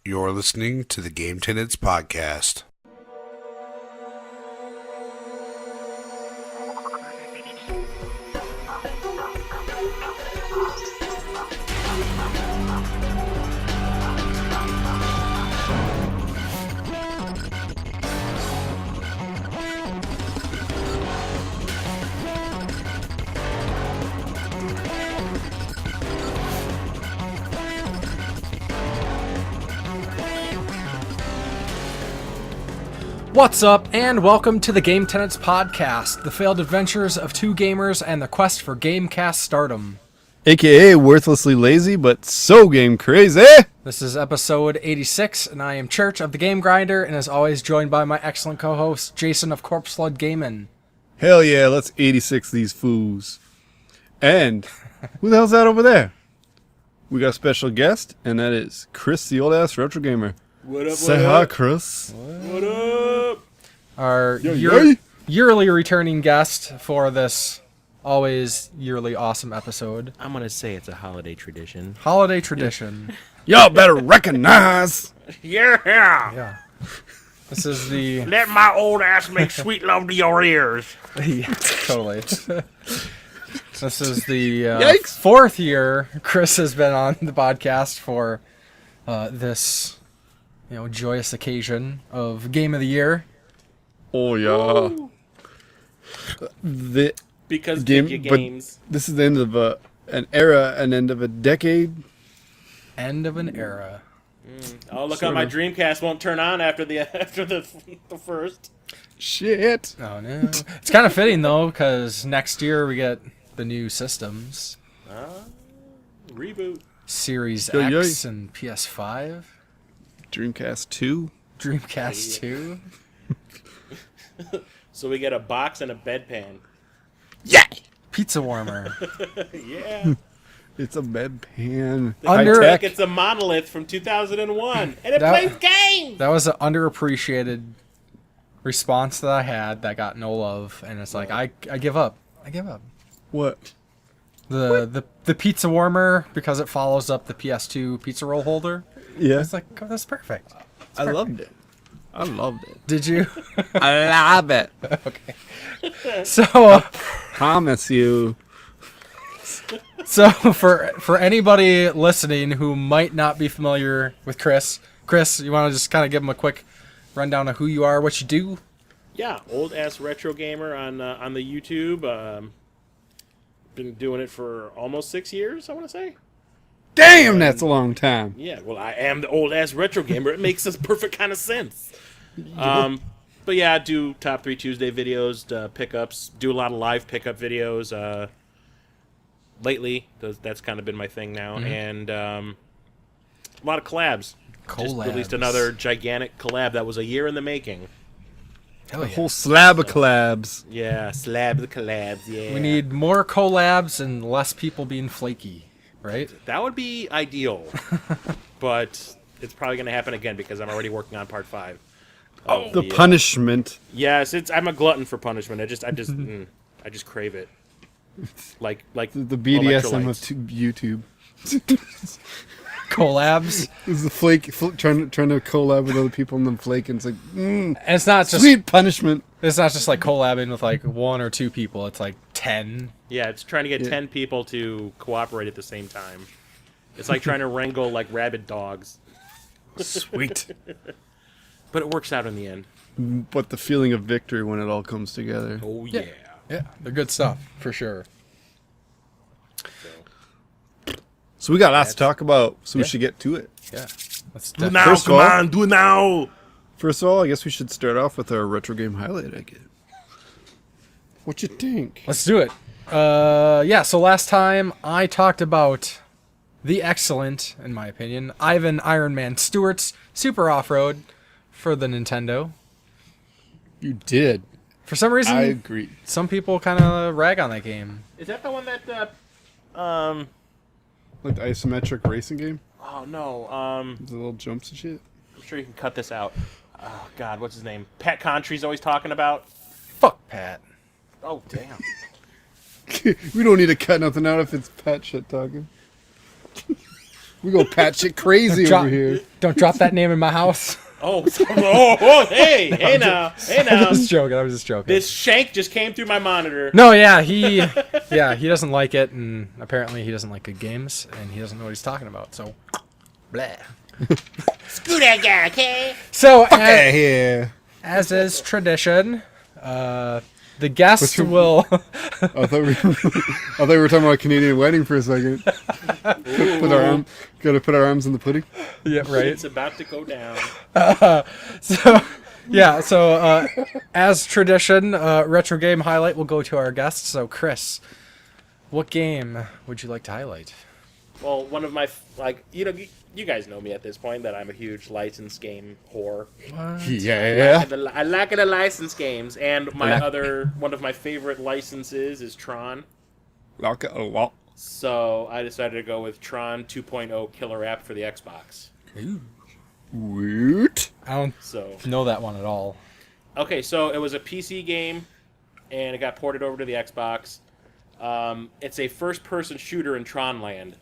You're listening to the Game Tenants Podcast. What's up, and welcome to the Game Tenants Podcast, the failed adventures of two gamers and the quest for Gamecast stardom. AKA worthlessly lazy, but so game crazy. This is episode 86, and I am Church of the Game Grinder, and as always joined by my excellent co-host, Jason of Corpse Flood Gaming. Hell yeah, let's 86 these fools. And who the hell's that over there? We got a special guest, and that is Chris, the old-ass retro gamer. What up, Say hi, Chris. What up? Our Yay. yearly returning guest for this always yearly awesome episode. I'm going to say it's a holiday tradition. Holiday tradition. Y'all better recognize. Yeah. Yeah. This is the... Let my old ass make sweet love to your ears. Yeah, totally. This is the Yikes. fourth year Chris has been on the podcast for this, joyous occasion of Game of the Year. Oh, yeah. The Because game, big but games. this is the end of an era, an end of a decade. End of an era. Oh, look out! My Dreamcast won't turn on after the first. Shit. Oh, no. It's kind of fitting, though, because next year we get the new systems. Reboot. Series Yo, X and PS5. Dreamcast 2. Dreamcast 2. So we get a box and a bedpan. Yeah. Pizza warmer. Yeah. It's a bedpan. Under- High tech. It's a monolith from 2001, and it That- plays games. That was an underappreciated response that I had that got no love, and it's like, I give up. I give up. What? The pizza warmer, because it follows up the PS2 pizza roll holder. Yeah. It's like, oh, that's perfect. I loved it. I loved it. Did you? I love it. Okay. So, Promise you. for anybody listening who might not be familiar with Chris, you want to just kind of give him a quick rundown of who you are, what you do? Yeah, old ass retro gamer on the YouTube. Been doing it for almost 6 years, I want to say. Damn, that's a long time. Yeah, well, I am the old ass retro gamer. It makes this perfect kind of sense. But yeah, I do top 3 Tuesday videos, pickups. Do a lot of live pickup videos. Lately, that's kind of been my thing now, and a lot of collabs. Just released another gigantic collab that was a year in the making. Hell A yeah. whole slab of collabs. Yeah, slab the collabs. Yeah, We need more collabs and less people being flaky, right? that would be ideal, but it's probably going to happen again because I'm already working on part 5. The punishment. Yes, I'm a glutton for punishment. I just crave it. Like The BDSM electrolytes. of YouTube. Collabs. It's the trying to collab with other people and then flaking. It's like, And it's not just sweet punishment. It's not just like collabing with like 1 or 2 people. It's like 10. Yeah, it's trying to get Yeah. 10 people to cooperate at the same time. It's like trying to wrangle like rabid dogs, Sweet. but it works out in the end. But the feeling of victory when it all comes together. Oh Yeah. Yeah, they're good stuff for sure. So we got lots to talk about, so we Yeah. should get to it. Yeah. Let's Do it def- now, First of come all- on, do it now. First of all, I guess we should start off with our retro game highlight, I guess. What you think? Let's do it. So last time I talked about the excellent, in my opinion, Ivan Iron Man Stewart's Super Off-Road for the Nintendo. You did. For some reason, I agree. some people kind of rag on that game. Is that the one that Like the isometric racing game? oh no, The little jumps and shit? I'm sure you can cut this out. Oh god, what's his name? Pat Contry's always talking about. Fuck Pat. Oh damn. We don't need to cut nothing out if it's Pat shit talking. We go pat shit crazy over here. Don't drop that name in my house. Hey now. I was just joking. This shank just came through my monitor. No, yeah, he doesn't like it, and apparently he doesn't like good games, and he doesn't know what he's talking about. So, blah. Screw that guy, okay? So, Here. as is tradition, the guests will. I thought we were talking about a Canadian wedding for a second. Gotta put our arms in the pudding. Yeah, right. It's about to go down. So as tradition, retro game highlight will go to our guests. So, Chris, what game would you like to highlight? Well, one of my you guys know me at this point that I'm a huge licensed game whore. Yeah. I like the licensed games, and one of my favorite licenses is Tron. Like it a lot. So I decided to go with Tron 2.0 Killer App for the Xbox. Ooh. Woot. I don't know that one at all. Okay, so it was a PC game, and it got ported over to the Xbox. It's a first-person shooter in Tron Land.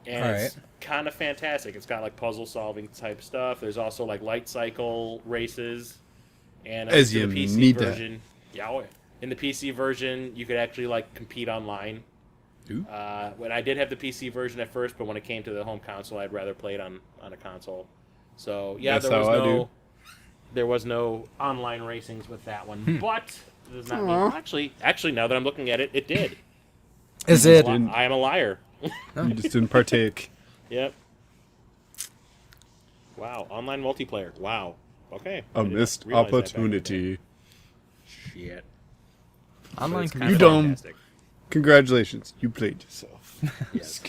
And it's kind of fantastic. It's got like puzzle-solving type stuff. There's also like light cycle races. And as you the PC need version, in the PC version, you could actually like compete online. Ooh. When I did have the PC version at first, but when it came to the home console, I'd rather play it on a console. So yeah, there was no online racings with that one, but it does not mean actually now that I'm looking at it, it did. Is it? I am a liar. You just didn't partake. Yep. Wow, online multiplayer. Wow. Okay. A missed opportunity. Shit. Online can be You dumb. Congratulations, you played yourself. Yes.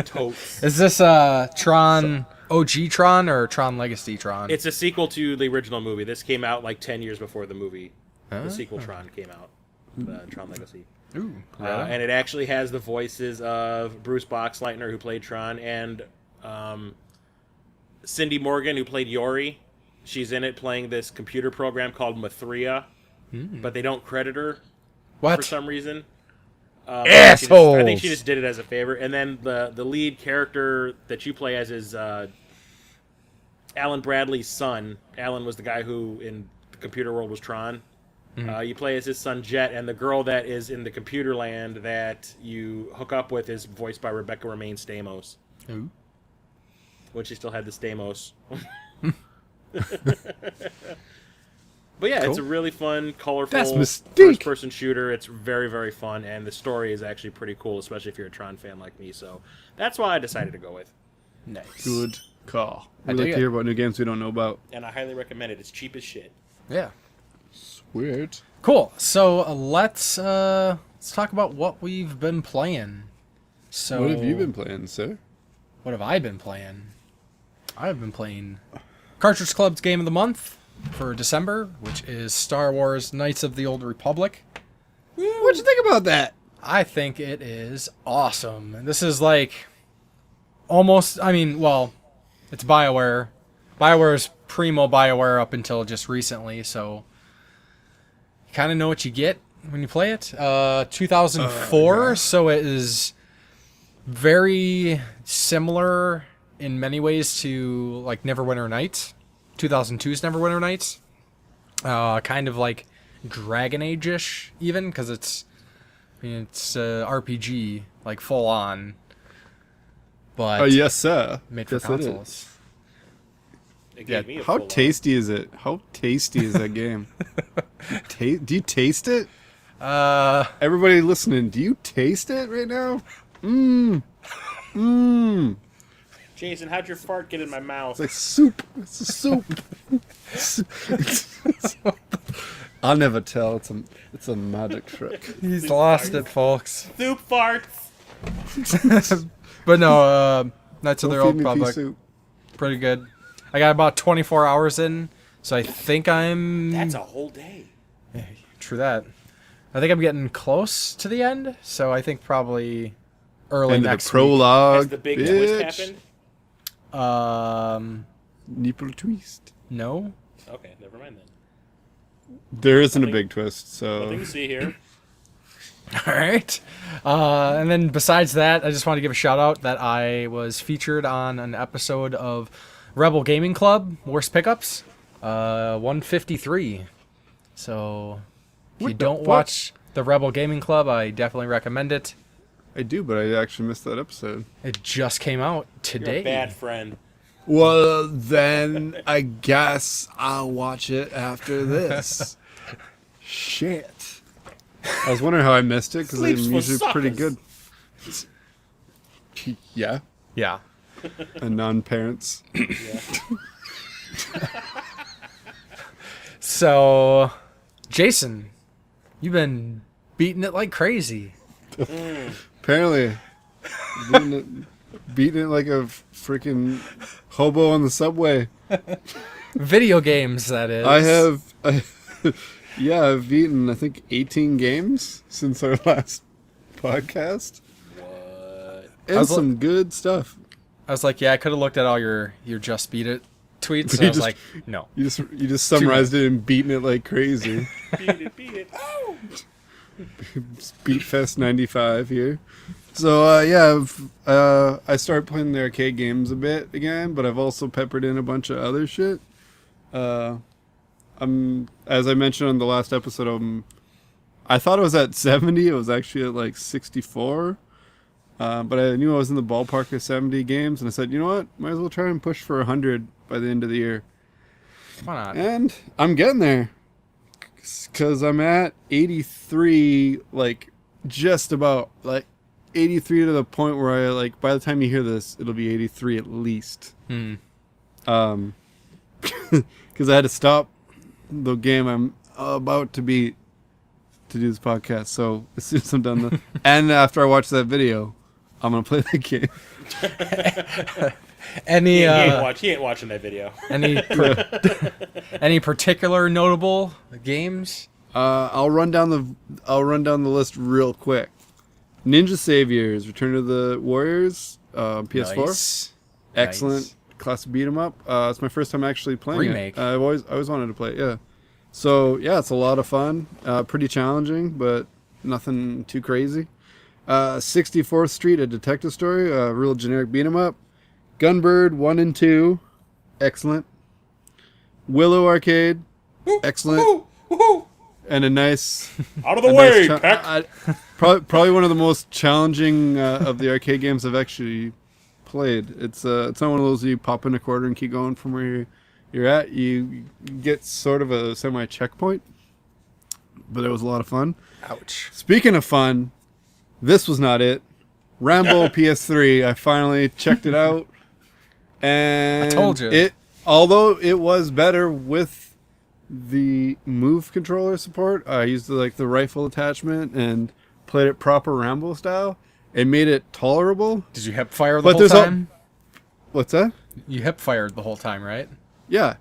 Totes. Is this Tron OG Tron or Tron Legacy Tron? It's a sequel to the original movie. This came out like 10 years before the movie. The sequel Tron came out. Tron Legacy. Ooh. And it actually has the voices of Bruce Boxleitner, who played Tron, and Cindy Morgan, who played Yori. She's in it playing this computer program called Mathria, but they don't credit her for some reason. Assholes! I think she just did it as a favor. And then the lead character that you play as is Alan Bradley's son. Alan was the guy who, in the computer world, was Tron. You play as his son Jet, and the girl that is in the computer land that you hook up with is voiced by Rebecca Romaine Stamos. Ooh. When she still had the Stamos. But yeah, It's a really fun, colorful first-person shooter. It's very, very fun, and the story is actually pretty cool, especially if you're a Tron fan like me. So that's why I decided to go with. Nice. Good call. We like to hear about new games we don't know about. And I highly recommend it. It's cheap as shit. Yeah. Weird. Cool. So let's talk about what we've been playing. So what have you been playing, sir? What have I been playing? I've been playing Cartridge Club's Game of the Month for December, which is Star Wars Knights of the Old Republic. What'd you think about that? I think it is awesome. And this is like almost, it's BioWare. BioWare's primo BioWare up until just recently, so you kind of know what you get when you play it. 2004, so it is very similar in many ways to like Neverwinter Nights, 2002's Neverwinter Nights. Kind of like Dragon Age-ish even, because it's RPG, like full on. But yes, sir. Made for consoles. How tasty is it? How tasty is that game? Do you taste it? Everybody listening, do you taste it right now? Jason, how'd your fart get in my mouth? It's like soup. It's a soup. I'll never tell. It's a magic trick. He's lost it, folks. Soup farts. But no, Knights of the Old Feed me pea Republic, soup. pretty good. I got about 24 hours in, so I think I'm... That's a whole day. Yeah, true that. I think I'm getting close to the end, so I think probably early next the prologue. Has the big twist happened? Nipple twist. No. Okay, never mind then. There isn't a big twist, so... Nothing to see here. All right. And then besides that, I just want to give a shout out that I was featured on an episode of Rebel Gaming Club, Worst Pickups, 153. So if you don't watch the Rebel Gaming Club, I definitely recommend it. I do, but I actually missed that episode. It just came out today. You're a bad friend. Well, then I guess I'll watch it after this. Shit. I was wondering how I missed it because I'm Sleeps with usually pretty good. suckers. Yeah. Yeah. And non-parents. Yeah. So, Jason, you've been beating it like crazy. Apparently. Beating it like a freaking hobo on the subway. Video games, that is. I've beaten, I think, 18 games since our last podcast. What? And some good stuff. I was like, yeah, I could have looked at all your Just Beat It tweets. And I was like, no. You just summarized it and beating it like crazy. Beat it. Oh! Beatfest 95 here. So, I started playing the arcade games a bit again, but I've also peppered in a bunch of other shit. As I mentioned on the last episode, I thought I was at 70. It was actually at like 64. But I knew I was in the ballpark of 70 games, and I said, you know what? Might as well try and push for 100 by the end of the year. Why not? And I'm getting there. Because I'm at 83, like, just about, like, 83 to the point where I, like, by the time you hear this, it'll be 83 at least. Because I had to stop the game I'm about to beat to do this podcast. So as soon as I'm done, and after I watch that video, I'm gonna play the game. Any He ain't watching that video. any particular notable games? I'll run down the list real quick. Ninja Saviors: Return of the Warriors, PS4. Nice. Excellent. Nice. Classic beat 'em up. It's my first time actually playing Remake. it. I always wanted to play it, yeah. So yeah, it's a lot of fun. Pretty challenging, but nothing too crazy. 64th Street, a detective story, a real generic beat 'em up. Gunbird 1 and 2, excellent. Willow Arcade, excellent. And a nice Out of the way, nice Peck. probably one of the most challenging of the arcade games I've actually played. It's not one of those you pop in a quarter and keep going from where you're at. You get sort of a semi checkpoint, but it was a lot of fun. Ouch. Speaking of fun, this was not it. Rambo PS3. I finally checked it out, and I told you. Although it was better with the Move controller support, I used the rifle attachment and played it proper Rambo style. It made it tolerable. Did you hip fire the But whole there's time? What's that? You hip fired the whole time, right? Yeah.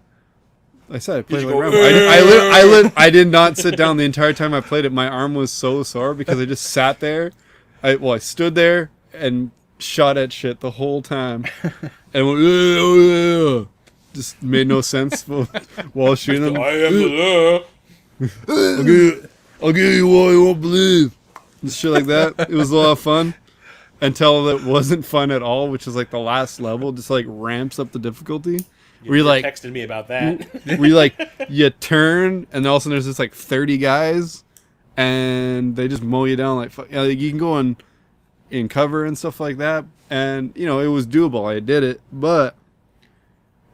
I said I played you like go, Rambo. I did not sit down the entire time I played it. My arm was so sore because I just sat there. I stood there and shot at shit the whole time. And went, "Ugh." Just made no sense while shooting them. I am the I'll give you what you won't believe. And shit like that. It was a lot of fun. Until it wasn't fun at all, which is like the last level, just like ramps up the difficulty. Where you like texted me about that. where you turn and all of a sudden there's just like 30 guys and they just mow you down like you can go in cover and stuff like that, and it was doable. I did it, but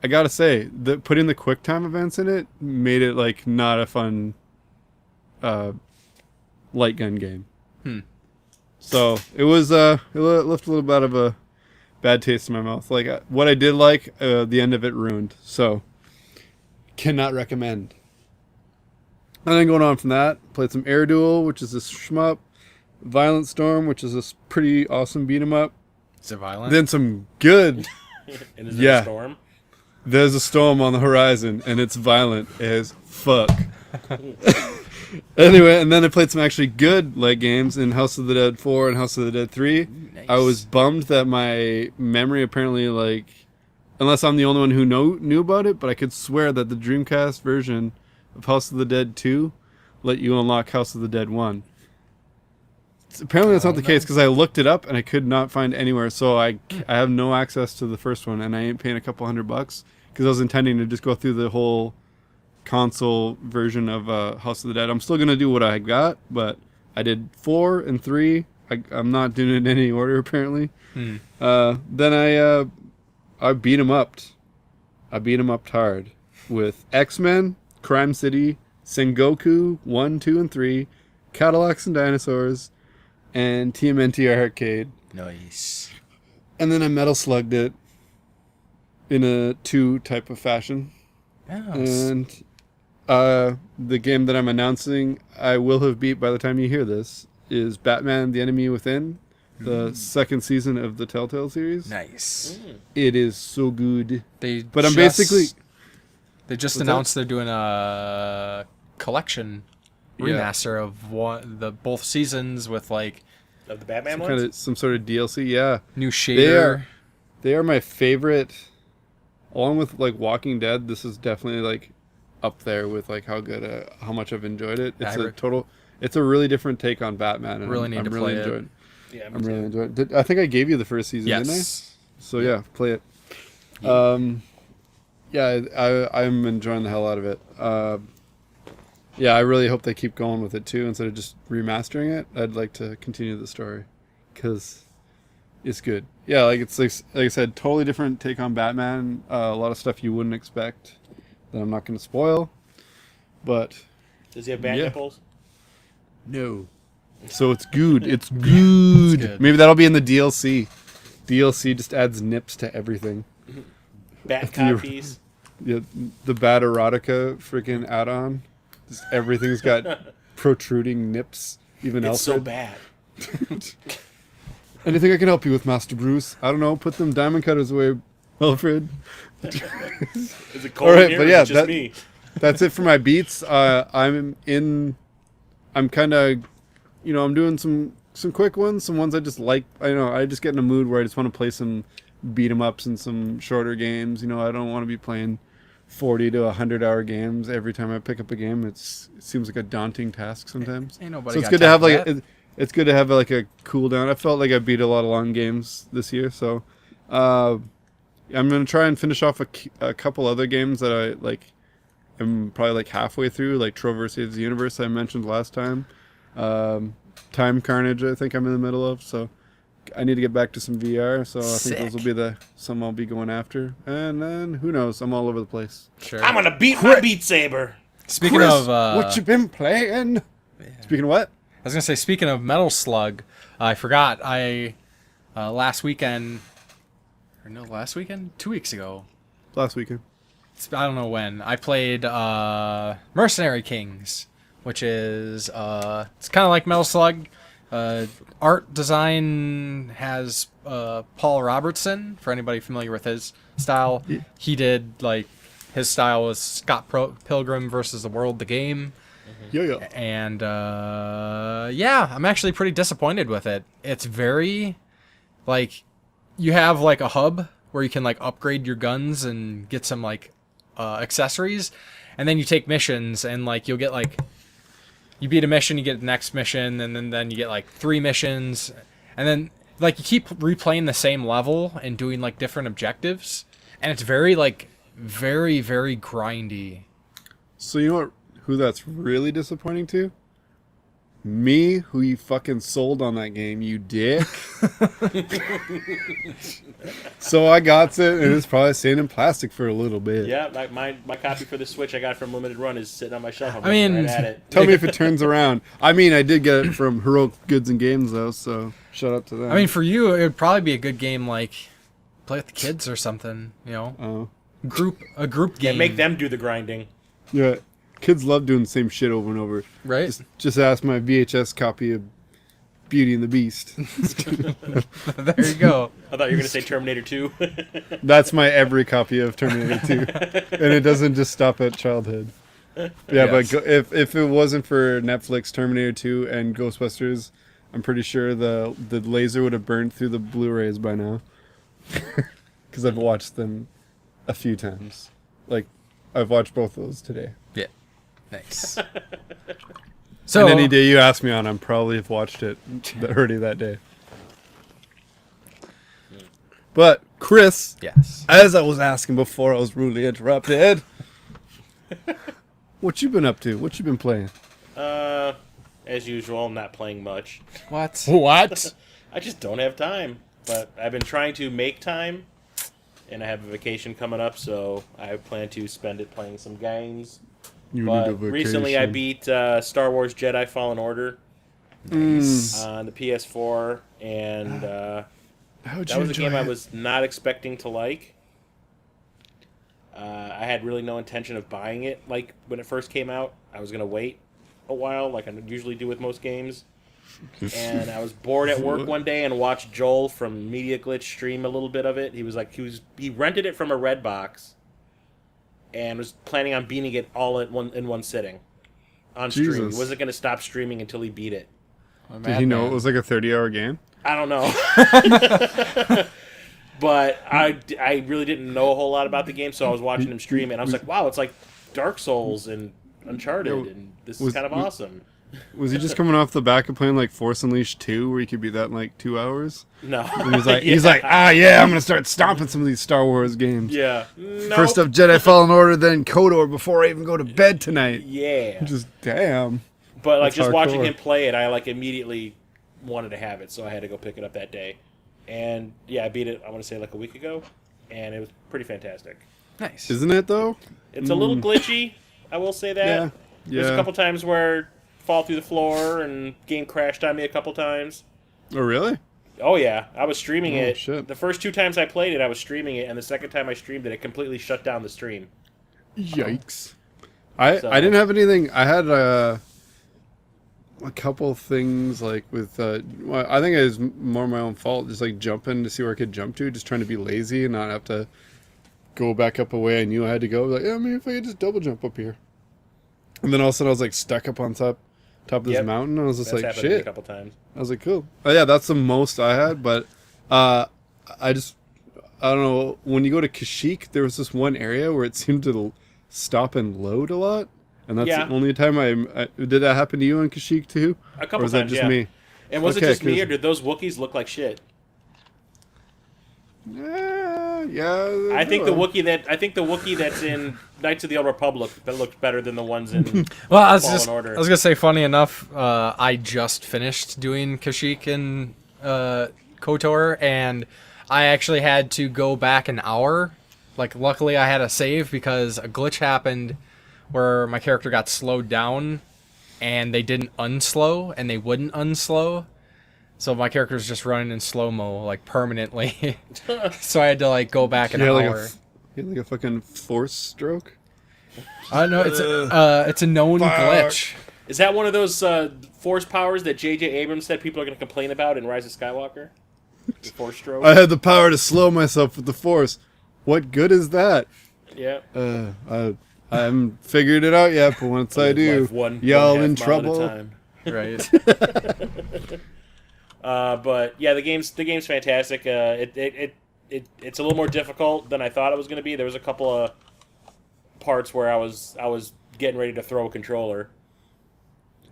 I gotta say that putting the quick time events in it made it like not a fun light gun game. So it was it left a little bit of a bad taste in my mouth. Like what I did like, the end of it ruined. So cannot recommend. And then going on from that, played some Air Duel, which is a shmup. Violent Storm, which is a pretty awesome beat 'em up. Is it violent? Then some good. And is there a storm? There's a storm on the horizon, and it's violent as fuck. Anyway, and then I played some actually good light games in House of the Dead 4 and House of the Dead 3. Nice. I was bummed that my memory apparently, unless I'm the only one who knew about it, but I could swear that the Dreamcast version of House of the Dead 2 let you unlock House of the Dead 1. Apparently that's not the case because I looked it up and I could not find anywhere. So I have no access to the first one, and I ain't paying a couple $100 because I was intending to just go through the whole console version of House of the Dead. I'm still gonna do what I got, but I did 4 and 3. I'm not doing it in any order apparently. Then I beat him up. I beat him up hard with X-Men, Crime City, Sengoku 1, 2, and 3, Cadillacs and Dinosaurs, and TMNT Arcade. Nice. And then I Metal Slugged it in a 2 type of fashion. Yes. And the game that I'm announcing I will have beat by the time you hear this is Batman: The Enemy Within, the second season of the Telltale series. Nice. It is so good. They just What's announced they're doing a collection Yeah. remaster of both seasons with like Of the Batman Some ones? some sort of DLC. Yeah, new shader. they are my favorite. Along with like Walking Dead, this is definitely like up there with like how much I've enjoyed it. It's a really different take on Batman. And Really I'm need to really play it. enjoying. Yeah, I'm really enjoying it. I think I gave you the first season, didn't I? Yes. So yeah, play it. I'm enjoying the hell out of it. I really hope they keep going with it too instead of just remastering it. I'd like to continue the story because it's good. Yeah, like it's like I said, totally different take on Batman. A lot of stuff you wouldn't expect that I'm not going to spoil. But Does he have bat nipples? no. So it's good. It's good. good. Maybe that'll be in the DLC. DLC just adds nips to everything. Bat copies? Yeah, the Bat Erotica freaking add-on. Just everything's got protruding nips. Even It's so Alfred. bad. Anything I can help you with, Master Bruce? I don't know. Put them diamond cutters away, Alfred. Is it cold All right, in here but or yeah, is it just me? That's it for my beats. I'm kind of, I'm doing some quick ones, some ones I just like. I just get in a mood where I just want to play some beat 'em ups and some shorter games. I don't want to be playing 40 to 100-hour games every time I pick up a game. It seems like a daunting task sometimes. Ain't nobody So it's got good to time have for like that. it's good to have like a cool down. I felt like I beat a lot of long games this year, so I'm gonna try and finish off a couple other games that I like. I'm probably like halfway through, like Trover Saves the Universe I mentioned last time. Time Carnage I think I'm in the middle of, so I need to get back to some VR. So I think those will be some I'll be going after, and then who knows? I'm all over the place. Sure. I'm gonna beat my Beat Saber. Speaking Chris, of what you been playing? Speaking of what? I was gonna say, speaking of Metal Slug, I forgot. Last weekend, 2 weeks ago. Last weekend. I don't know when. I played Mercenary Kings, which is it's kind of like Metal Slug. Art design has Paul Robertson. For anybody familiar with his style, he did his style was Scott Pilgrim versus the World, the game. Yeah. And I'm actually pretty disappointed with it. It's very you have a hub where you can upgrade your guns and get some accessories, and then you take missions and you'll get you beat a mission, you get the next mission, and then you get 3 missions, and then you keep replaying the same level and doing different objectives, and it's very very, very grindy. So you know who that's really disappointing to? Me, who you fucking sold on that game, you dick. So I got it, and it's probably staying in plastic for a little bit. Yeah, my copy for the Switch I got from Limited Run is sitting on my shelf. I'm I mean, looking right at it. Tell me if it turns around. I mean, I did get it from Heroic Goods and Games, though, so shout out to them. I mean, for you, it would probably be a good game play with the kids or something, Oh. Yeah, a group game. make them do the grinding. Yeah. Kids love doing the same shit over and over. Right? Just ask my VHS copy of Beauty and the Beast. There you go. I thought you were going to say Terminator 2. That's my every copy of Terminator 2. And it doesn't just stop at childhood. Yeah, Yes. but if it wasn't for Netflix, Terminator 2, and Ghostbusters, I'm pretty sure the laser would have burned through the Blu-rays by now. Because I've watched them a few times. I've watched both of those today. Yeah. Nice. So And any day you ask me on, I'm probably have watched it already that day. But Chris, yes. as I was asking before, I was rudely interrupted. What you been up to? What you been playing? As usual, I'm not playing much. What? What? I just don't have time. But I've been trying to make time, and I have a vacation coming up, so I plan to spend it playing some games. You But need a vacation. recently I beat Star Wars Jedi Fallen Order on the PS4, and How'd that you was a enjoy game I it? was not expecting to like. I had really no intention of buying it. Like, when it first came out, I was going to wait a while, like I usually do with most games. And I was bored at work one day and watched Joel from Media Glitch stream a little bit of it. He rented it from a Redbox and was planning on beating it all in one sitting on stream. Jesus. He wasn't going to stop streaming until he beat it. Did he know it was like a 30-hour game? I don't know. But I really didn't know a whole lot about the game, so I was watching him stream, and I was like, wow, it's like Dark Souls and Uncharted, and this is kind of awesome. Was he just coming off the back of playing like Force Unleashed 2, where you could beat that in like 2 hours? No. And he's like, Yeah. yeah, I'm gonna start stomping some of these Star Wars games. Yeah. No. First up, Jedi Fallen Order, then KOTOR before I even go to bed tonight. Yeah. Just damn. But like That's just watching hardcore. him play it, I like immediately wanted to have it, so I had to go pick it up that day. And yeah, I beat it, I want to say like a week ago, and it was pretty fantastic. Nice. Isn't it though? It's a little glitchy, I will say that. Yeah. There's a couple times where fall through the floor and game crashed on me a couple times. Oh really? Oh yeah, I was streaming it. Shit. The first 2 times I played it, I was streaming it, and the second time I streamed it, it completely shut down the stream. Yikes. I So- didn't have anything. I had a couple things like with well, I think it was more my own fault, just like jumping to see where I could jump to, just trying to be lazy and not have to go back up a way I knew I had to go. Like, yeah, maybe if I could just double jump up here. And then all of a sudden I was like stuck up on top of this Yep. mountain. I was just That's like, happened to me a shit. couple times. I was like, cool. Oh yeah, that's the most I had, but I don't know, when you go to Kashyyyk, there was this one area where it seemed to stop and load a lot. And that's Yeah. the only time I did that happen to you on Kashyyyk too? A couple Or was that times, just yeah. me? And was Okay, it just me, 'cause- or did those Wookiees look like shit? Yeah. I think the Wookiee that's in Knights of the Old Republic that looked better than the ones in Well, I was Fallen just Order. I was gonna say, funny enough, I just finished doing Kashyyyk and KOTOR, and I actually had to go back an hour. Like, luckily I had a save because a glitch happened where my character got slowed down, and they didn't unslow, and they wouldn't unslow. So my character's just running in slow-mo, like, permanently. So I had to, like, go back an You had hour. like a fucking force stroke? I don't know, it's a known glitch. Is that one of those force powers that J.J. Abrams said people are going to complain about in Rise of Skywalker? The force stroke? I had the power to slow myself with the force. What good is that? Yeah. I haven't figured it out yet, but once I do, y'all in trouble. Right. But yeah, the game's fantastic. It's a little more difficult than I thought it was going to be. There was a couple of parts where I was getting ready to throw a controller.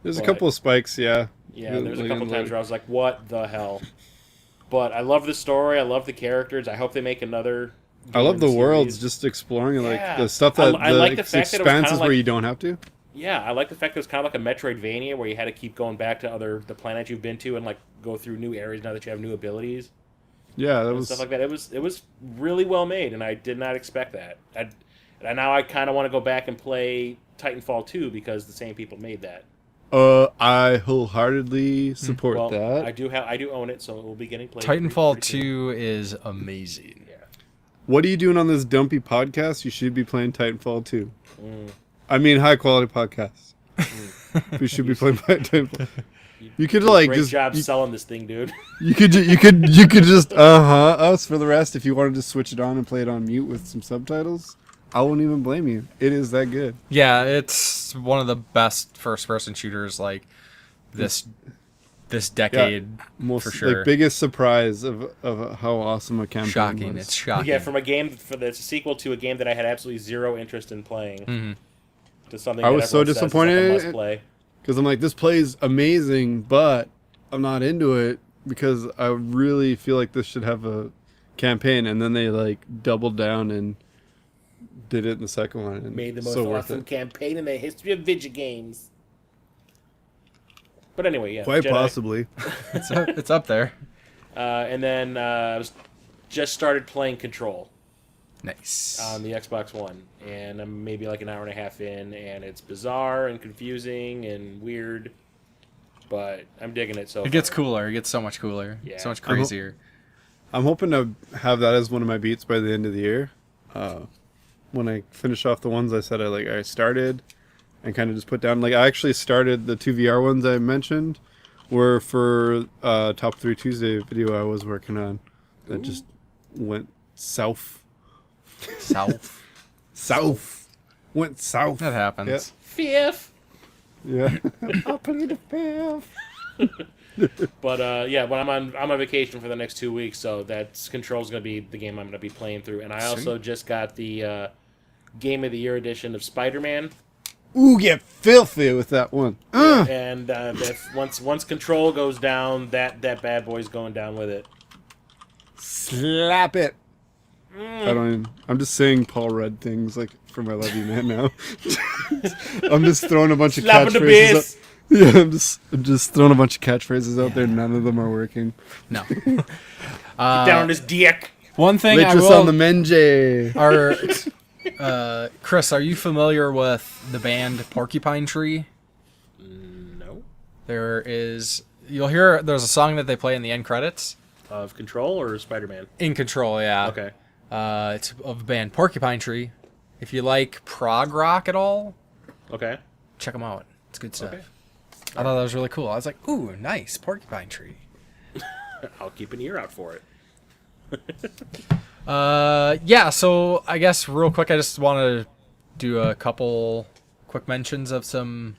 There's a But- couple of spikes, yeah. Yeah, there's a Like, couple like- times where I was like, "What the hell?" But I love the story. I love the characters. I hope they make another. I game love in the worlds, series. just exploring and like Yeah. the stuff that I like the fact that it was expanses kinda where like- you don't have to. Yeah, I like the fact that it was kind of like a Metroidvania where you had to keep going back to the planets you've been to and like go through new areas now that you have new abilities Yeah, that and was stuff like that. It was really well made, and I did not expect that. And now I kind of want to go back and play Titanfall 2 because the same people made that. I wholeheartedly support Well, that. I do own it, so it will be getting played. Titanfall pretty soon. 2 is amazing. Yeah. What are you doing on this dumpy podcast? You should be playing Titanfall 2. I mean, high quality podcast. We should be playing Titanfall. You could like Great just job selling this thing, dude. you could just us for the rest if you wanted to switch it on and play it on mute with some subtitles. I won't even blame you. It is that good. Yeah, it's one of the best first-person shooters like this decade. Most For sure. like biggest surprise of how awesome a campaign Shocking. was. It's shocking. Yeah, from a game that's a sequel to a game that I had absolutely zero interest in playing. Mhm. To something I that was so everyone says is like a disappointed. must play. Because I'm like, this plays amazing, but I'm not into it because I really feel like this should have a campaign. And then they like doubled down and did it in the second one. And Made the most so worth awesome it. campaign in the history of video games. But anyway, yeah. Quite Jedi. possibly. It's up there. And then I just started playing Control Nice. on the Xbox One. And I'm maybe like an hour and a half in, and it's bizarre and confusing and weird. But I'm digging it so It gets cooler. It gets so much cooler. Yeah. So much crazier. I'm hoping to have that as one of my beats by the end of the year. When I finish off the ones I said I started and kind of just put down. Like, I actually started the 2 VR ones I mentioned were for Top 3 Tuesday video I was working on. That just went south. South. Went south. That happens. Fifth. Yeah. I'll play the fifth. But yeah, when I'm on vacation for the next 2 weeks, so that's Control's gonna be the game I'm gonna be playing through. And I also just got the Game of the Year edition of Spider-Man. Ooh, get filthy with that one. And that's, once Control goes down, that bad boy's going down with it. Slap it. I'm just saying Paul Rudd things like from I Love You Man now. I'm just throwing a bunch of Slapping the catchphrases. bass. Yeah, I'm just throwing a bunch of catchphrases out there. None of them are working. No. Get down on his dick. One thing I Waitress will... on the Menjay. Chris, are you familiar with the band Porcupine Tree? No. You'll hear there's a song that they play in the end credits. Of Control or Spider-Man? In Control, yeah. Okay. It's of the band Porcupine Tree. If you like prog rock at all, Okay. check them out. It's good stuff. Okay. I thought that was really cool. I was like, ooh, nice, Porcupine Tree. I'll keep an ear out for it. Yeah, so I guess real quick, I just want to do a couple quick mentions of some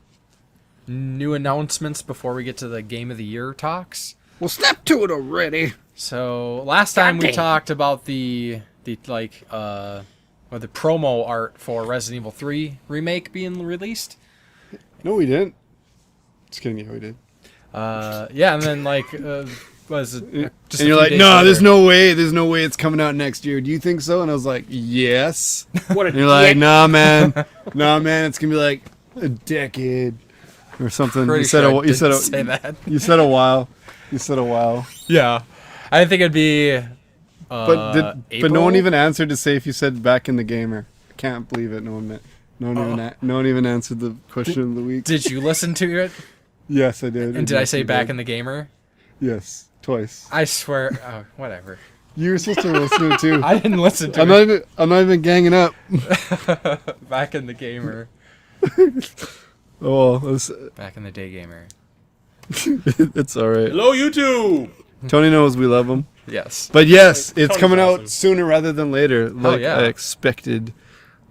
new announcements before we get to the Game of the Year talks. Well, step to it already. So last time we Goddamn. talked about the promo art for Resident Evil 3 remake being released. No, we didn't. Just kidding. Yeah, we did. Yeah, and then was it just And you're like, no, there's no way it's coming out next year. Do you think so? And I was like, yes. What a And you're like, dick. nah, man, it's gonna be like a decade or something. Pretty You said sure I you said didn't say that. You said a while. You said a while. Yeah, I think it'd be. But April? no one even answered to say if you said back in the gamer. I can't believe it. No one even answered the question of the week. Did you listen to it? Yes, I did. And did I say back in the gamer? Yes, twice. I swear. Oh, whatever. You were supposed to listen to it too. I didn't listen to I'm not even ganging up. it. Back in the gamer. Oh, Back in the day gamer. it's all right. Hello, YouTube. Tony knows we love him. Yes. But yes, it's Tony's coming awesome. out sooner rather than later, like yeah. I expected,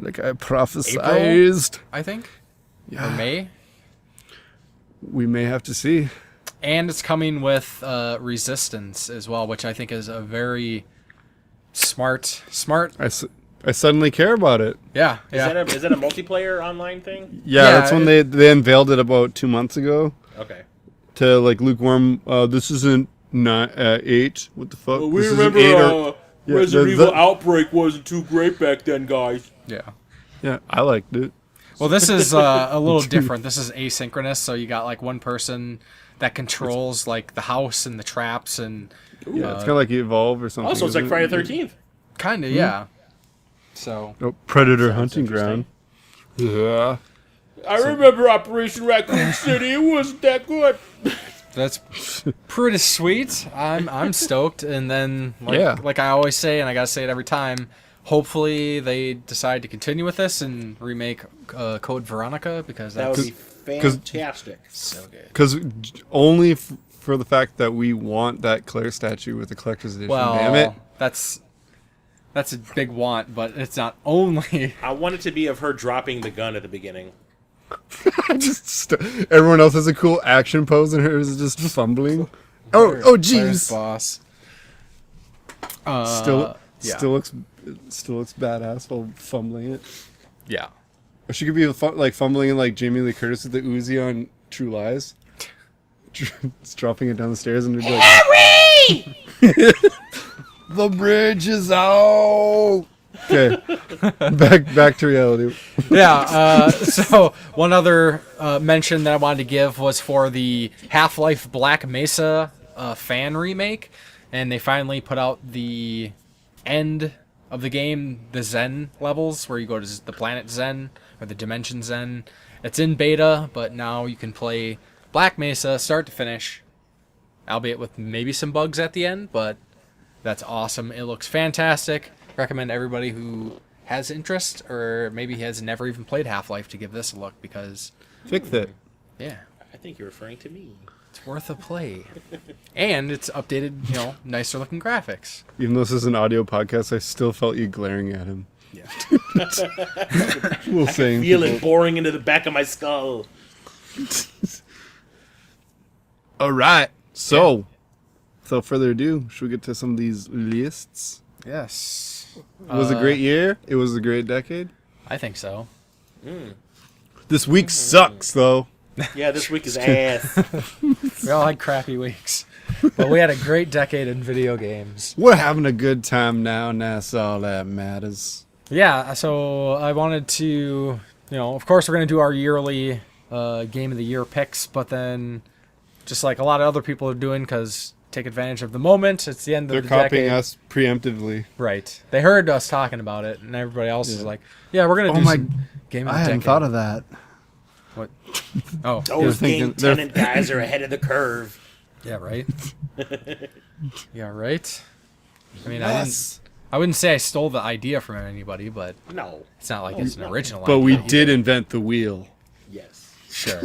like I prophesized. I think. Yeah. Or May. We may have to see. And it's coming with Resistance as well, which I think is a very smart. I suddenly care about it. Yeah. Yeah. Is that a multiplayer online thing? Yeah, Yeah, that's when they unveiled it about 2 months ago Okay. to like lukewarm. This isn't 8. What the fuck? Well, we This isn't remember 8 or- Yeah, Resident the- Evil Outbreak wasn't too great back then, guys. Yeah. Yeah, I liked it. Well, this is a little different. This is asynchronous, so you got like one person that controls like the house and the traps and Yeah, it's kind of like Evolve or something. Also, it's like isn't Friday it? the 13th. kind of yeah. So Oh, Predator Sounds Hunting Ground. Yeah. I remember Operation Raccoon City. It wasn't that good. that's pretty sweet. I'm stoked. And then Yeah. like I always say, and I gotta say it every time. Hopefully they decide to continue with this and remake Code Veronica because That that's would be fantastic. so good. Because only for the fact that we want that Claire statue with the collector's edition. Well, Damn it. that's a big want, but it's not only. I want it to be of her dropping the gun at the beginning. Everyone else has a cool action pose and hers is just fumbling. Oh, Claire's jeez. boss. Still yeah. still looks badass while fumbling it. Yeah. Or she could be like fumbling like Jamie Lee Curtis with the Uzi on True Lies. It's dropping it down the stairs and they're like, Harry! The bridge is out. Okay, back to reality. Yeah. So one other mention that I wanted to give was for the Half-Life Black Mesa fan remake, and they finally put out the end of the game, the Zen levels, where you go to the planet Zen or the dimension Zen. It's in beta, but now you can play Black Mesa start to finish, albeit with maybe some bugs at the end, but that's awesome. It looks fantastic. Recommend everybody who has interest or maybe has never even played Half-Life to give this a look, because Fix it. yeah, I think you're referring to me. it's worth a play. And it's updated, nicer looking graphics. Even though this is an audio podcast, I still felt you glaring at him. Yeah. We'll say. Feel it boring into the back of my skull. All right. So, without further ado, should we get to some of these lists? Yes. It was a great year. It was a great decade. I think so. This week sucks, though. Yeah, this week is ass. We all had crappy weeks. But we had a great decade in video games. We're having a good time now, and that's all that matters. Yeah, so I wanted to, of course we're going to do our yearly Game of the Year picks, but then just like a lot of other people are doing, because take advantage of the moment. It's the end of They're the copying decade. us preemptively. Right. They heard us talking about it, and everybody else is like, yeah, we're going to do some Game of the Decade. of that. What? Oh, Those thinking- Game Tenant guys are ahead of the curve. yeah, right? Yeah, right? I mean, I wouldn't say I stole the idea from anybody, but No. it's not like it's an original But idea. we either. did invent the wheel. Yes. Sure.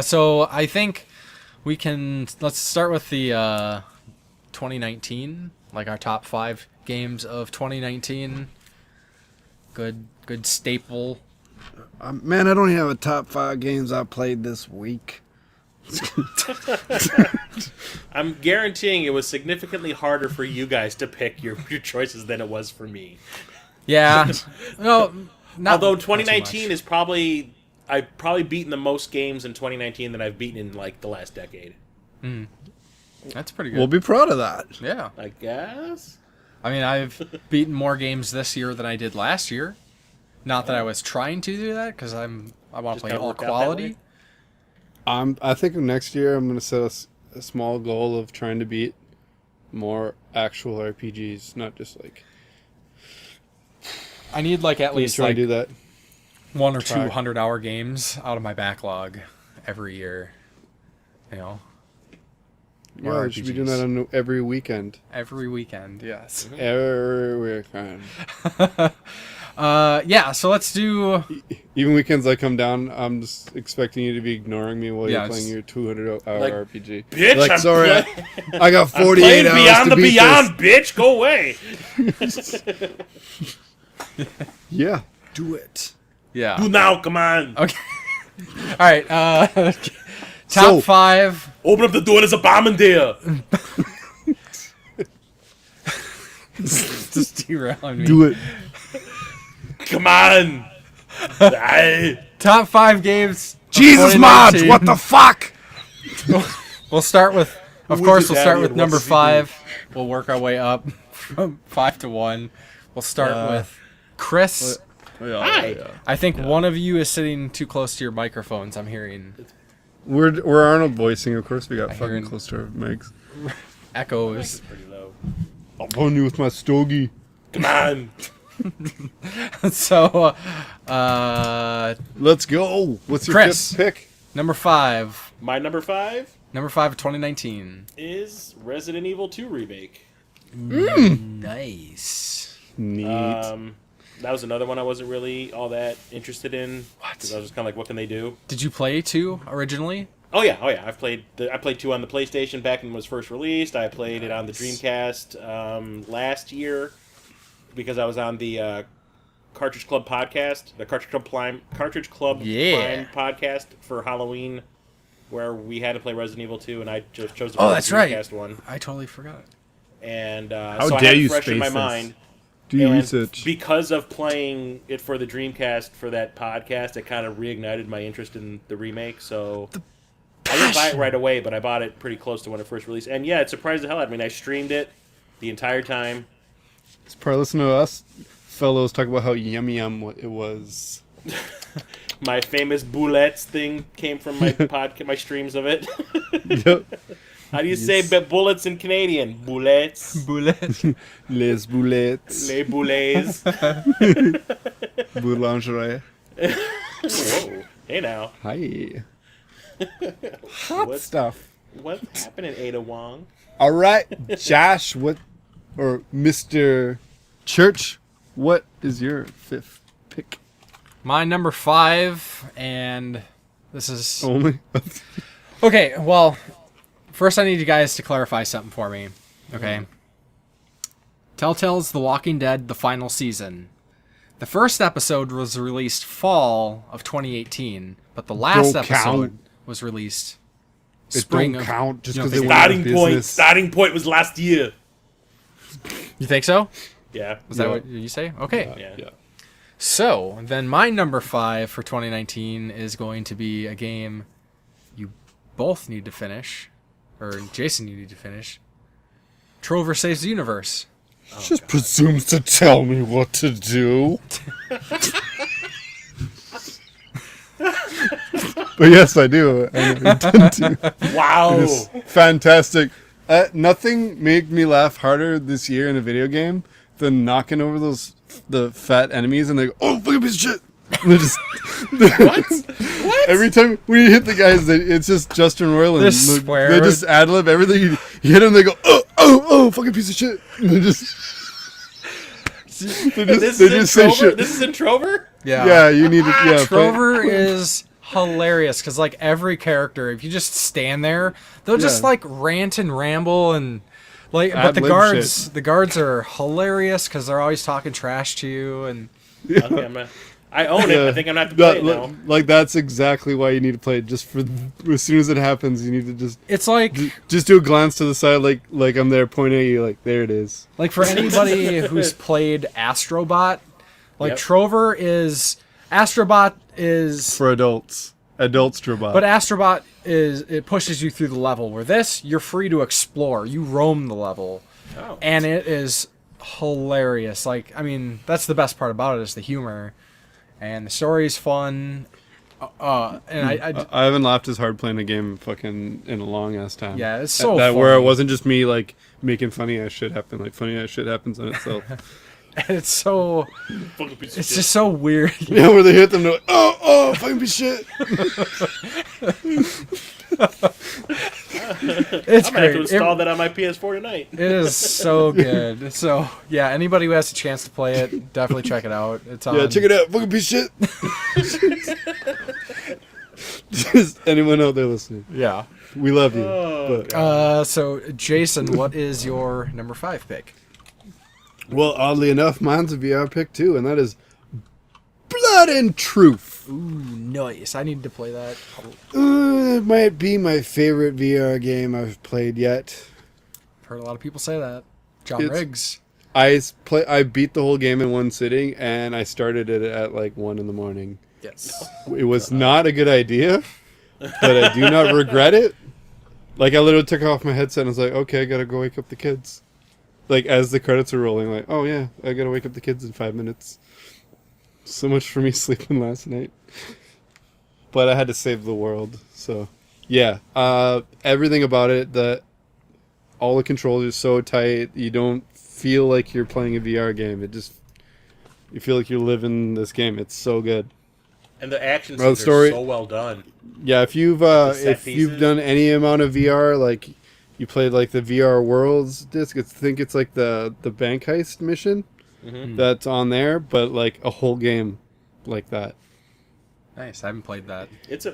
So I think let's start with the 2019, like our top 5 games of 2019. Good staple. Man, I don't even have a top 5 games I played this week. I'm guaranteeing it was significantly harder for you guys to pick your choices than it was for me. Yeah. No, not Although not too 2019 much. is I've probably beaten the most games in 2019 than I've beaten in like the last decade. That's pretty good. We'll be proud of that. Yeah. I guess. I mean, I've beaten more games this year than I did last year. Not that I was trying to do that, because I want to Just play kinda all worked out that quality. way? I think next year I'm going to set a small goal of trying to beat more actual RPGs, not just like I need like at least try like to do that. 1 or Try. 2 100-hour games out of my backlog every year. More Yeah, I should be doing that on every weekend. every weekend. Yes. Every weekend. Yeah. So let's do. Even weekends I come down, I'm just expecting you to be ignoring me while Yeah, you're playing your 200-hour Like, RPG. bitch, Like, I'm sorry, play- I got I'm 48 playing hours Beyond to the beat Beyond, bitch. Go away. this. Yeah, do it. Yeah. Do now, come on. Okay. All right. Top So- 5. Open up the door. There's a bomb in there. Just derailing me. Do it. Come on. Aye. Top 5 games. of Jesus, mods, 2019. what the fuck? We'll start with. Of Who course, is we'll your start daddy with and number what's he 5. We'll work our way up from 5 to 1. We'll start with Chris. Hi. I think one of you is sitting too close to your microphones. I'm hearing We're Arnold voicing, of course. We got hear fucking it. close to our mics. echoes. Pretty low. I'll bone you with my stogie. Come on. So, Let's go. What's your Chris. fifth pick? number 5. My number 5 Number 5 of 2019. is Resident Evil 2 remake. Nice. Neat. That was another one I wasn't really all that interested in. Because I was just kind of like, what can they do? Did you play 2 originally? Oh yeah. I played 2 on the PlayStation back when it was first released. I played it on the Dreamcast last year because I was on the Cartridge Club podcast, the Cartridge Club Prime podcast for Halloween, where we had to play Resident Evil 2, and I just chose to play Oh, the that's right. Dreamcast one. I totally forgot. And How so I dare had it you fresh in my space this? mind. Do your And research. because of playing it for the Dreamcast for that podcast, it kind of reignited my interest in the remake. So I didn't buy it right away, but I bought it pretty close to when it first released. And yeah, it surprised the hell out of me. I streamed it the entire time. It's probably listen to us fellows talk about how yum it was. My famous boulettes thing came from my my streams of it. Yep. How do you say bullets in Canadian? Boulettes. Bullet. Les boulettes. Les boulets. Boulangerie. Whoa. Hey now. Hi. Hot What? stuff. What's happening, Ada Wong? All right, Josh, or Mr. Church, what is your fifth pick? My number 5, and this is... Only? Okay, well, first I need you guys to clarify something for me. Okay. Telltale's The Walking Dead, the final season. The first episode was released fall of 2018, but the last Don't episode count. was released It spring don't of... count just you don't because they think- went out of business. Starting point was last year. You think so? Yeah. Was that Yeah. what you say? Okay. Yeah. So, then my number 5 for 2019 is going to be a game you both need to finish, or Jason, you need to finish. Trover Saves the Universe. Just presumes to tell me what to do. But yes, I do. I intend to. Wow. It is fantastic. Nothing made me laugh harder this year in a video game than knocking over the fat enemies and they go, "Oh, fucking piece of shit!" And they're just What? every time when you hit the guys, it's just Justin Roiland. They swear. They just ad lib everything. You hit them, they go, "Oh, fucking piece of shit!" And they just This they is in just say Trover? shit. This is in Trover? Yeah, you need to. Yeah, play- Trover is hilarious because, like, every character, if you just stand there, they'll just, Yeah. like, rant and ramble and... Like, but the Ad-lib guards, shit. the guards are hilarious because they're always talking trash to you, and Okay, I own it. Yeah. I think I'm going to have to play it now. Like that's exactly why you need to play it. Just for as soon as it happens, you need to it's like just do a glance to the side, like I'm there pointing at you, like there it is. for anybody who's played Astrobot, like Yep. Trover is Astrobot is, For adults Strobot. but Astrobot is it pushes you through the level. Where this, you're free to explore. You roam the level, Oh. and it is hilarious. Like, I mean, that's the best part about it is the humor, and the story's fun. And I haven't laughed as hard playing a game fucking in a long ass time. Yeah, it's so that where it funny. wasn't just me like making funny ass shit happen. Like funny ass shit happens on itself. it's so Fucking piece of it's shit. just so weird. Yeah, where they hit them, they're like, oh, fucking piece of shit. It's I'm going to have to great. install that on my PS4 tonight. It is so good. So yeah, anybody who has a chance to play it, definitely check it out. It's on. Yeah, check it out, fucking piece of shit. Just anyone out there listening, Yeah. we love you. Oh, but So Jason, what is your number 5 pick? well, oddly enough, mine's a VR pick too, and that is Blood and Truth. Ooh, nice. I need to play that. It might be my favorite VR game I've played yet. Heard a lot of people say that. John It's- Riggs. I beat the whole game in one sitting, and I started it at like 1 a.m. Yes. It was not a good idea, but I do not regret it. Like, I literally took off my headset and was like, okay, I gotta go wake up the kids. Like, as the credits are rolling, like, oh yeah, I gotta wake up the kids in 5 minutes. So much for me sleeping last night. But I had to save the world, so yeah. Everything about it, all the controls are so tight, you don't feel like you're playing a VR game. You feel like you're living this game. It's so good. And the action Well, the scenes story- are so well done. Yeah, if you've set you've pieces. done any amount of VR, like you played like the VR Worlds disc, I think it's like the bank heist mission Mm-hmm. that's on there, but like a whole game like that. Nice. I haven't played that. It's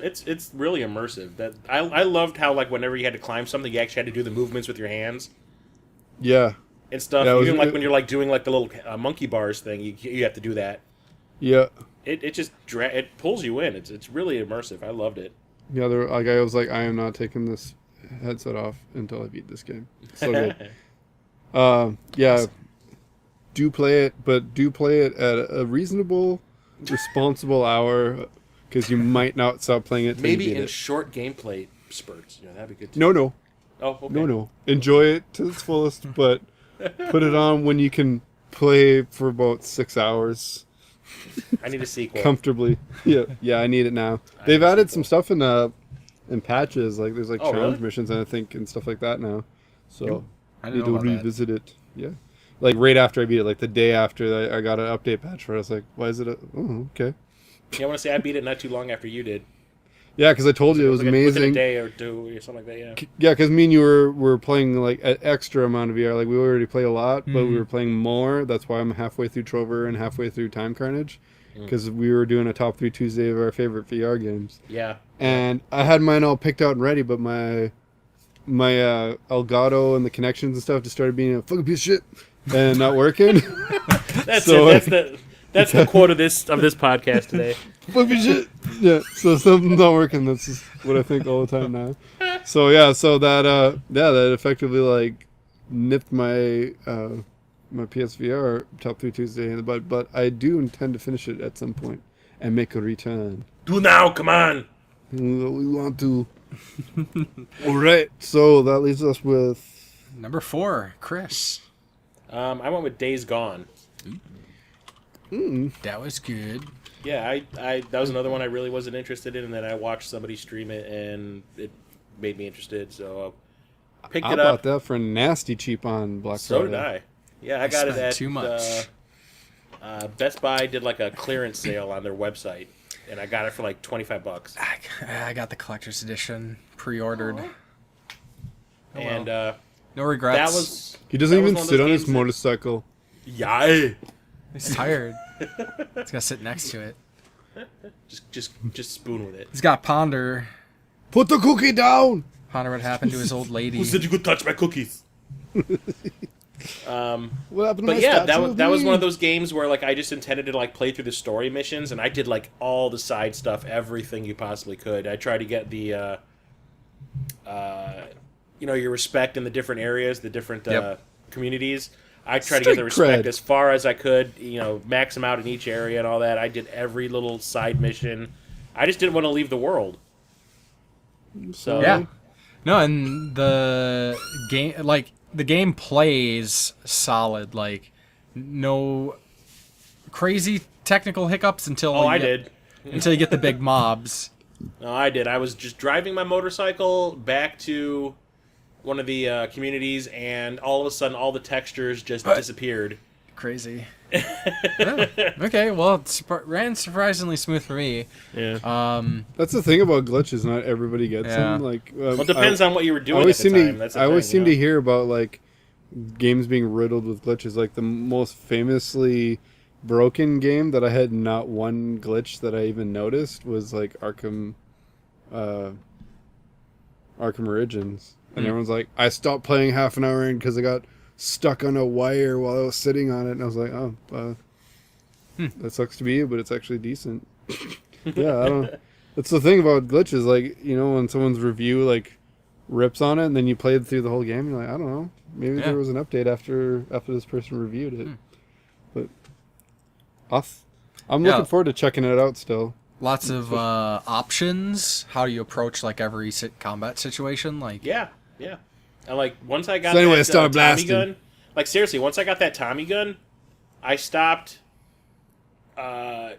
really immersive. That I loved how, like, whenever you had to climb something, you actually had to do the movements with your hands Yeah, and stuff. Yeah, it was- Even like when you're like doing like the little monkey bars thing, you have to do that. yeah, It just it pulls you in. It's really immersive. I loved it. yeah. Like I was like, I am not taking this headset off until I beat this game. So good. Yeah, do play it, but do play it at a reasonable, responsible hour, because you might not stop playing it. Maybe in short gameplay spurts. That'd be good too. No. Oh, okay. No. Enjoy it to its fullest, but put it on when you can play for about 6 hours. I need a sequel. Comfortably. Yeah, I need it now. They've added some stuff in patches, like there's challenge really? missions, I think, and stuff like that now. So I I didn't need know to about that. revisit it. Yeah. Like right after I beat it, like the day after I got an update patch for it, I was like, why is it oh, okay. Yeah, I want to say I beat it not too long after you did. Yeah, because I told you it was Within amazing. a day or two or something like that, yeah. Yeah, because me and you were playing like an extra amount of VR. Like we already play a lot, but we were playing more. That's why I'm halfway through Trover and halfway through Time Carnage, because we were doing a top 3 Tuesday of our favorite VR games. Yeah. And I had mine all picked out and ready, but my Elgato and the connections and stuff just started being a fucking piece of shit and not working. That's So, it. That's the quote of this podcast today. Fucking shit. Yeah, so something's not working. That's just what I think all the time now. So yeah, that effectively like nipped my my PSVR top 3 Tuesday in the bud. But I do intend to finish it at some point and make a return. Do now, come on. We want to. All right. So that leaves us with Number 4, Chris. I went with Days Gone. That was good. Yeah, I that was another one I really wasn't interested in, and then I watched somebody stream it, and it made me interested, so I picked I it bought up. that for nasty cheap on Black So Friday. did I. Yeah, I got it spent at too much. Best Buy did like a clearance sale on their website, and I got it for like $25. I got the collector's edition pre-ordered. And No regrets. that was He doesn't that was even one of sit those on his games that- motorcycle. Yeah. He's tired. He's got to sit next to it. Just spoon with it. He's got to ponder Put the cookie down. what happened to his old lady. Who said you could touch my cookies? What happened to my But yeah, Statue of that was one of Liberty? those games where like I just intended to like play through the story missions, and I did like all the side stuff, everything you possibly could. I tried to get the your respect in the different areas, the different Yep. communities. I tried to get the Street respect cred. as far as I could, max them out in each area and all that. I did every little side mission. I just didn't want to leave the world. So Yeah. No, and the game plays solid. Like no crazy technical hiccups until until you get the big mobs. No, I did. I was just driving my motorcycle back to one of the communities, and all of a sudden, all the textures just disappeared. Crazy. Yeah. Okay, well, it ran surprisingly smooth for me. Yeah. That's the thing about glitches. Not everybody gets Yeah. them. Like, Well, it depends on what you were I doing at always the seem time. to. That's the I always thing, seem to hear about like games being riddled with glitches. Like the most famously broken game that I had not one glitch that I even noticed was like Arkham Origins, and everyone's like, I stopped playing half an hour in because I got stuck on a wire while I was sitting on it, and I was like, that sucks to be you, but it's actually decent. Yeah, I don't. That's the thing about glitches, like when someone's review like rips on it, and then you played through the whole game, you're like, I don't know, maybe there was an update after this person reviewed it, but I'm looking forward to checking it out still. Lots of options. How do you approach like every combat situation? Like Yeah. And like once I got So anyway, I that started Tommy blasting. gun, like seriously, once I got that Tommy gun, I stopped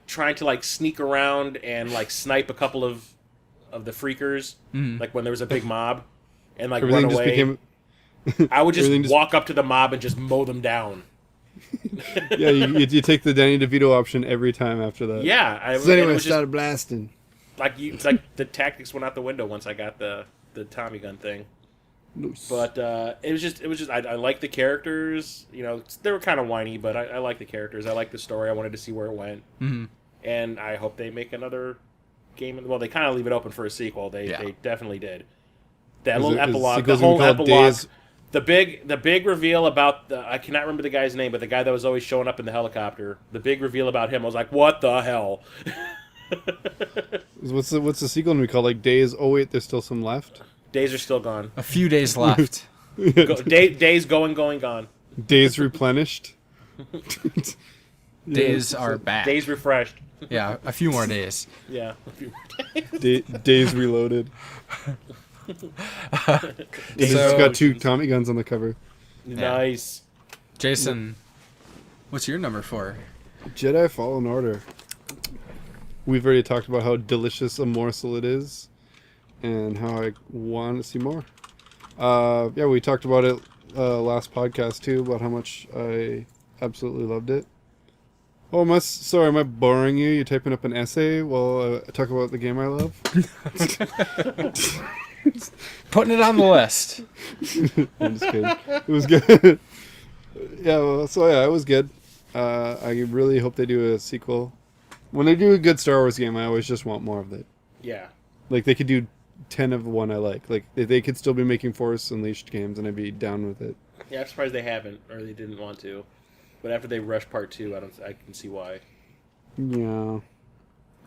trying to like sneak around and like snipe a couple of the freakers, like when there was a big mob, and like Everything run just away. became. I would just everything just- walk up to the mob and just mow them down. Yeah, you take the Danny DeVito option every time after that. Yeah, So and anyway, it I was just started blasting. it's like the tactics went out the window once I got the Tommy gun thing. But it was just I like the characters. They were kind of whiny, but I like the characters. I like the story. I wanted to see where it went, and I hope they make another game. Well, they kind of leave it open for a sequel. They definitely did. That little epilogue, the whole epilogue. The big reveal about I cannot remember the guy's name, but the guy that was always showing up in the helicopter. The big reveal about him, I was like, what the hell? What's the sequel going to be called? Like Days? Oh wait, there's still some left. Days are still gone. a few days left. Days going, gone. Days replenished. Days are back. Days refreshed. Yeah, a few more days. Yeah. Days Reloaded. He's So- got 2 Tommy guns on the cover. Nice. Jason, what's your number 4? Jedi Fallen Order. We've already talked about how delicious a morsel it is, and how I want to see more. Yeah, we talked about it last podcast too, about how much I absolutely loved it. Oh, am I boring you? You typing up an essay while I talk about the game I love? Putting it on the list. I'm just kidding. It was good. Yeah, it was good. I really hope they do a sequel. When they do a good Star Wars game, I always just want more of it. Yeah. Like, they could do 10 of one I like. Like, they could still be making Force Unleashed games, and I'd be down with it. Yeah, I'm surprised they haven't, or they didn't want to. But after they rushed part 2, I can see why. Yeah.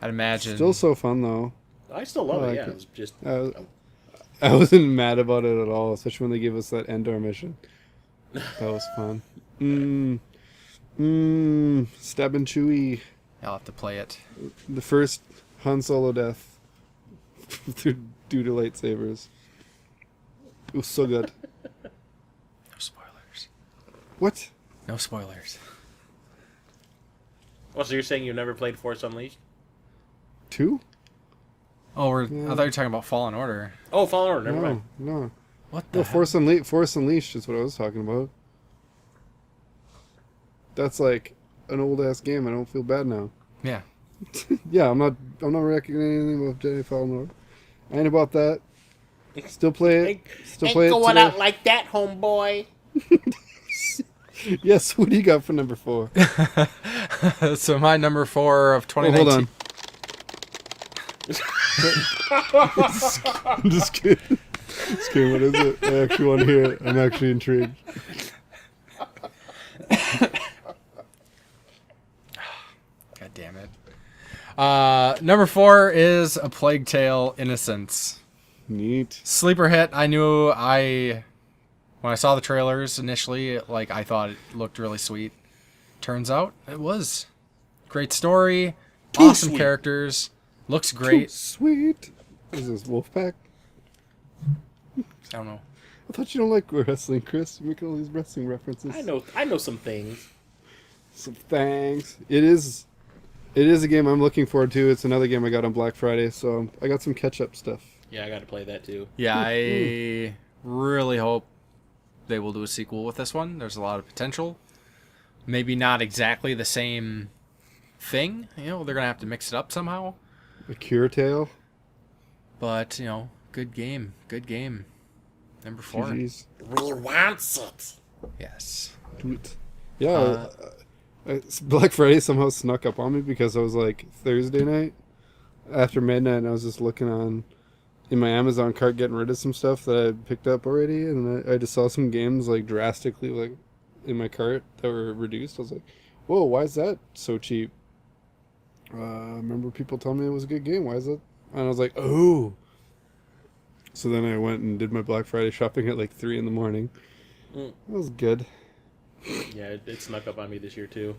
I'd imagine. Still so fun, though. I still love I it, like yeah. it. It was just... I wasn't mad about it at all, especially when they gave us that Endor mission. That was fun. Stabbing Chewie. I'll have to play it. The first Han Solo death due to lightsabers. It was so good. No spoilers. What? No spoilers. Oh, so you're saying you've never played Force Unleashed? 2? Oh, I thought you were talking about Fallen Order. Oh, Fallen Order, never mind. No. What the No, heck? Force Unleashed is what I was talking about. That's like an old ass game. I don't feel bad now. Yeah. Yeah, I'm not recognizing anything about Jedi Fallen Order. I ain't about that. Still play it. Still play it going today. out like that, homeboy. Yes, what do you got for number 4? So my number 4 of Oh, 2019. hold on. I'm just kidding. Just kidding. What is it? I actually want to hear it. I'm actually intrigued. God damn it. Number 4 is A Plague Tale: Innocence. Neat. Sleeper hit. When I saw the trailers initially, I thought it looked really sweet. Turns out it was. Great story, awesome sweet. characters, looks Too great. sweet. What is this, Wolfpack? I don't know. I thought you don't like wrestling, Chris. You're making all these wrestling references. I know some things. Some thanks. It is a game I'm looking forward to. It's another game I got on Black Friday, so I got some catch-up stuff. Yeah, I got to play that too. Yeah, I really hope they will do a sequel with this one. There's a lot of potential. Maybe not exactly the same thing. They're going to have to mix it up somehow. A Cure Tale. But, good game. Good game. Number 4. GG's. We wants it. Yes. Tweet. Yeah, Black Friday somehow snuck up on me because I was like Thursday night after midnight, and I was just looking in my Amazon cart, getting rid of some stuff that I had picked up already, and I just saw some games drastically in my cart that were reduced. I was like, "Whoa, why is that so cheap?" I remember people telling me it was a good game. Why is it? And I was like, "Oh." So then I went and did my Black Friday shopping at 3 in the morning. That was good. Yeah, it snuck up on me this year too.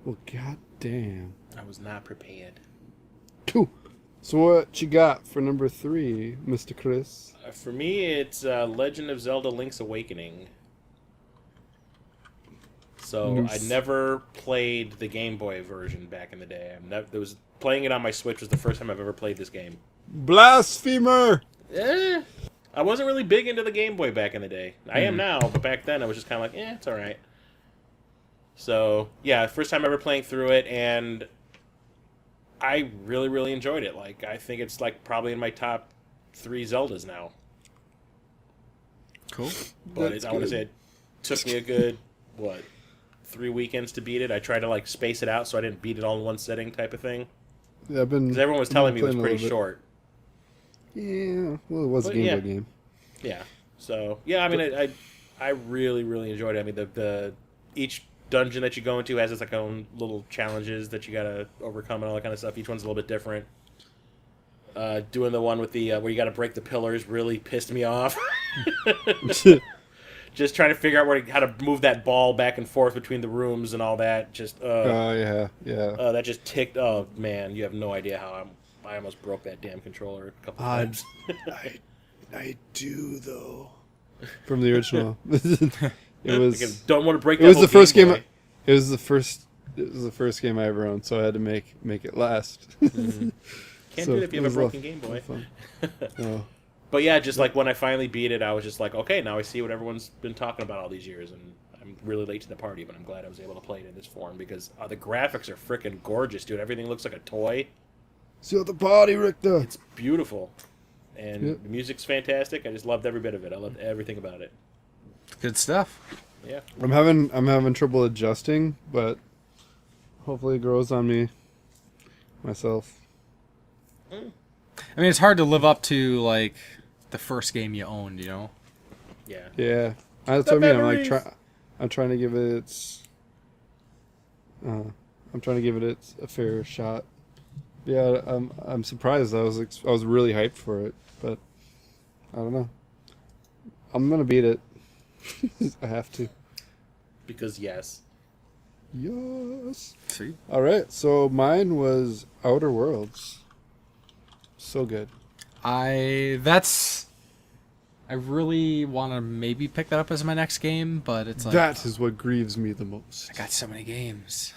Well, goddamn. I was not prepared. Cool. So what you got for number 3, Mr. Chris? For me, it's Legend of Zelda: Link's Awakening. So I never played the Game Boy version back in the day. Playing it on my Switch was the first time I've ever played this game. Blasphemer! I wasn't really big into the Game Boy back in the day. I am now, but back then I was just kind of like, it's all right. So yeah, first time ever playing through it, and I really, really enjoyed it. I think it's probably in my top 3 Zeldas now. Cool. But I want to say it took me a good 3 weekends to beat it. I tried to space it out so I didn't beat it all in one sitting, type of thing. Yeah, Because everyone was telling me it was pretty short. Yeah, well, it was a Game Boy game. Yeah. So yeah, I mean, I really, really enjoyed it. I mean, the each dungeon that you go into has its own little challenges that you gotta overcome and all that kind of stuff. Each one's a little bit different. Doing the one with the where you gotta break the pillars really pissed me off. just trying to figure out how to move that ball back and forth between the rooms and all that. Just yeah. that just ticked. Oh man, you have no idea how I almost broke that damn controller a couple times. I do though. From the original, it was. Again, don't want to break. It was the first game. It was the first game I ever owned, so I had to make it last. Mm-hmm. Can't do it if you have a broken Game Boy. Oh. But yeah, just like when I finally beat it, I was just like, okay, now I see what everyone's been talking about all these years, and I'm really late to the party, but I'm glad I was able to play it in this form because the graphics are freaking gorgeous, dude. Everything looks like a toy. See the party, Richter. It's beautiful, and the music's fantastic. I just loved every bit of it. I loved everything about it. Good stuff. Yeah, I'm having trouble adjusting, but hopefully it grows on me myself. I mean, it's hard to live up to like the first game you owned, you know? yeah. Yeah, that's what I mean. I'm trying to give it a fair shot. Yeah, I'm surprised. I was really hyped for it, but I don't know. I'm gonna beat it. I have to. Because yes. Yes. See? All right. So mine was Outer Worlds. So good. I really want to maybe pick that up as my next game, but it's like That is what grieves me the most. I got so many games.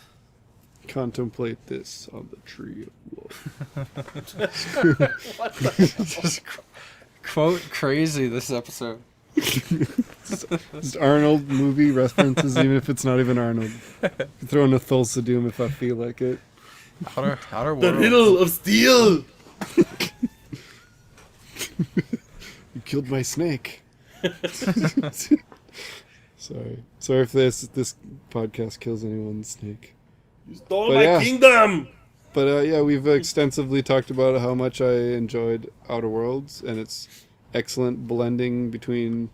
Contemplate this on the tree of life. Just quote crazy this episode. Just Arnold movie references, even if it's not even Arnold. Throw in a Thulsa Doom if I feel like it. Outer Worlds. The riddle of steel. You killed my snake. Sorry if this podcast kills anyone's snake. You stole But my yeah. kingdom. But yeah, we've extensively talked about how much I enjoyed Outer Worlds and its excellent blending between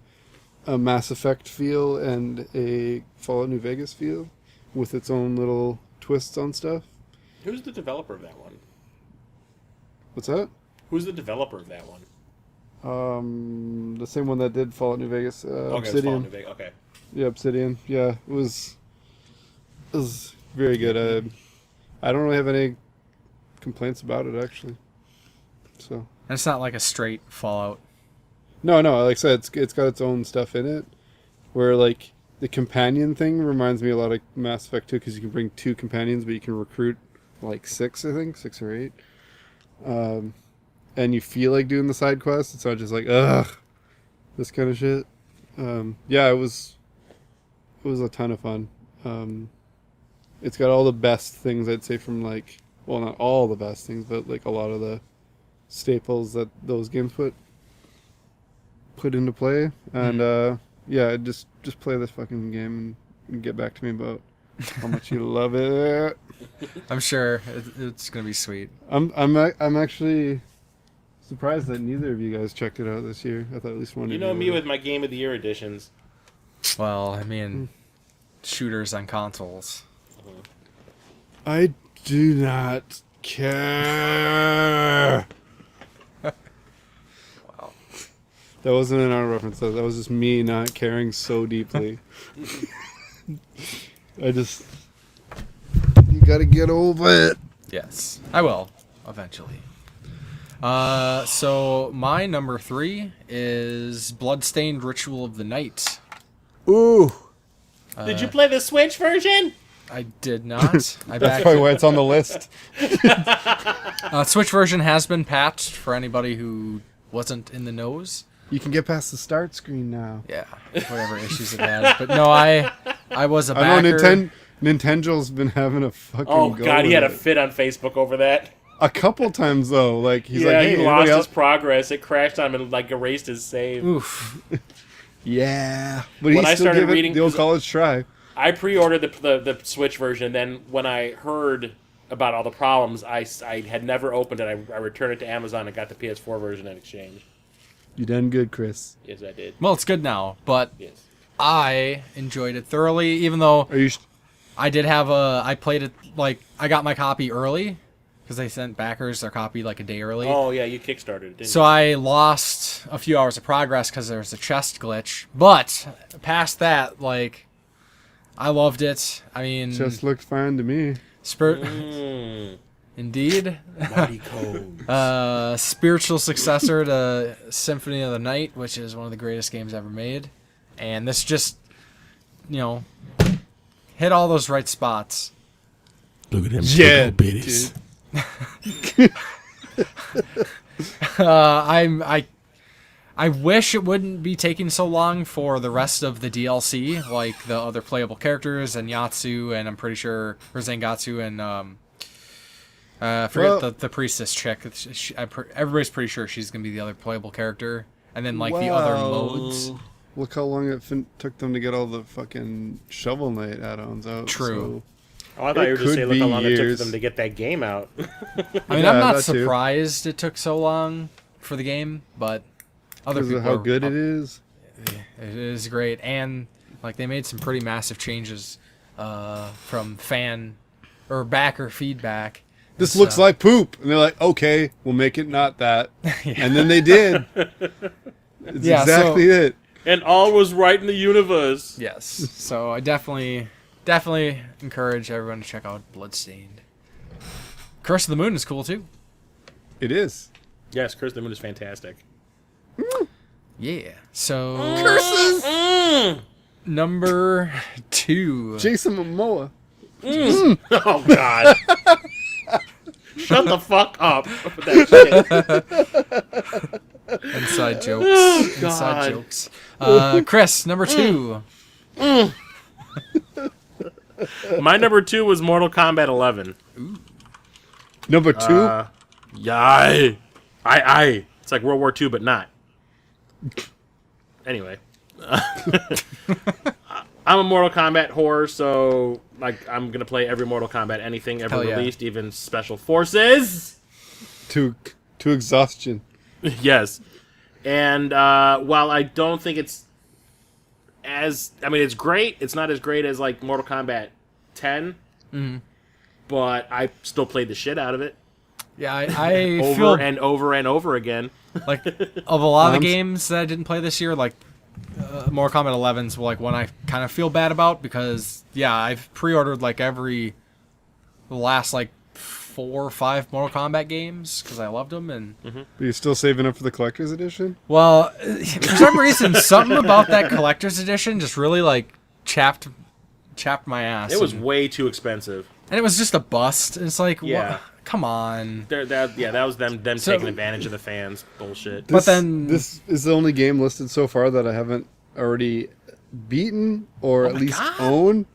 a Mass Effect feel and a Fallout New Vegas feel with its own little twists on stuff. Who's the developer of that one? What's that? Who's the developer of that one? The same one that did Fallout New Vegas. Okay, it was Fallout Obsidian. New Vegas. Okay. Yeah, Obsidian. Yeah, it was very good. I don't really have any complaints about it actually. So. And it's not like a straight Fallout. No. Like I said, it's got its own stuff in it. Where like the companion thing reminds me a lot of Mass Effect 2 because you can bring 2 companions, but you can recruit like 6, I think, 6 or 8. And you feel like doing the side quests. It's not just like this kind of shit. Yeah, it was a ton of fun. It's got all the best things I'd say from like, well, not all the best things, but like a lot of the staples that those games put into play. And yeah, just play this fucking game and get back to me about how much you love it. I'm sure it's gonna be sweet. I'm actually surprised that neither of you guys checked it out this year. I thought at least one of you. You know me would. with my Game of the Year editions. Well, I mean, shooters on consoles. I do not care. Wow. That wasn't an art reference. That was just me not caring so deeply. You gotta get over it. Yes, I will eventually. So my number 3 is Bloodstained Ritual of the Night. Ooh. Did you play the Switch version? I did not. That's probably why it's on the list. Switch version has been patched for anybody who wasn't in the knows. You can get past the start screen now. Yeah, whatever issues it had. But no, I was a backer. I know Nintendo's been having a fucking Oh go god, he with had a it. fit on Facebook over that. A couple times though. Like he's like, hey, he lost anybody his else? progress. It crashed on him and like erased his save. Oof. Yeah, but When he I still started gave it reading- the old college try. I pre-ordered the Switch version. Then when I heard about all the problems, I had never opened it. I returned it to Amazon and got the PS4 version in exchange. You done good, Chris. Yes, I did. Well, it's good now, but Yes. I enjoyed it thoroughly, even though Are you? I did have I played it, like, I got my copy early, because they sent backers their copy like a day early. Oh yeah, you kickstarted it, didn't So you? I lost a few hours of progress because there was a chest glitch. But past that, like, I loved it. I mean, Just looked fine to me. Indeed. Marty Codes. Spiritual successor to Symphony of the Night, which is one of the greatest games ever made. And this just, hit all those right spots. Look at him. Yeah, bitties. I wish it wouldn't be taking so long for the rest of the DLC, like the other playable characters and Yatsu, and I'm pretty sure or Zangatsu and I forget the priestess chick. Everybody's pretty sure she's gonna be the other playable character, and then like the other modes. Look how long it took them to get all the fucking Shovel Knight add-ons out. True. Oh, I thought you were just could saying look how be long it took years. them to get that game out. I mean, Yeah, I'm not that too. surprised it took so long for the game, but other Because people of how are- good it is. It is great, and like they made some pretty massive changes from fan or backer feedback. This So- looks like poop. And they're like, okay, we'll make it not that. And then they did. It's Yeah, exactly it. And all was right in the universe. Yes. So I definitely encourage everyone to check out Bloodstained. Curse of the Moon is cool too. It is. Yes, Curse of the Moon is fantastic. Yeah. So Curses! number 2. Jason Momoa. Oh, God. Shut the fuck up with that shit. Inside jokes. Oh, Inside God. jokes. Chris, number 2. My number 2 was Mortal Kombat 11. Number 2? Yay. Aye. It's like World War II, but not. Anyway. I'm a Mortal Kombat whore, so like I'm going to play every Mortal Kombat anything ever Hell yeah. released, even Special Forces. to exhaustion. Yes. And while I don't think it's it's great. It's not as great as like Mortal Kombat 10. Mm-hmm. But I still played the shit out of it Yeah, I over feel and over and over again. like of a lot of the I'm- games that I didn't play this year, like Mortal Kombat 11's like one I kind of feel bad about because I've pre-ordered like the last like 4 or 5 Mortal Kombat games because I loved them and But you're still saving up for the collector's edition? well, for some reason something about that collector's edition just really like chapped my ass. It was way too expensive. and it was just a bust. And it's like, Yeah. come on. That was them So- taking advantage of the fans. Bullshit. But then- This is the only game listed so far that I haven't already beaten or at my least God. own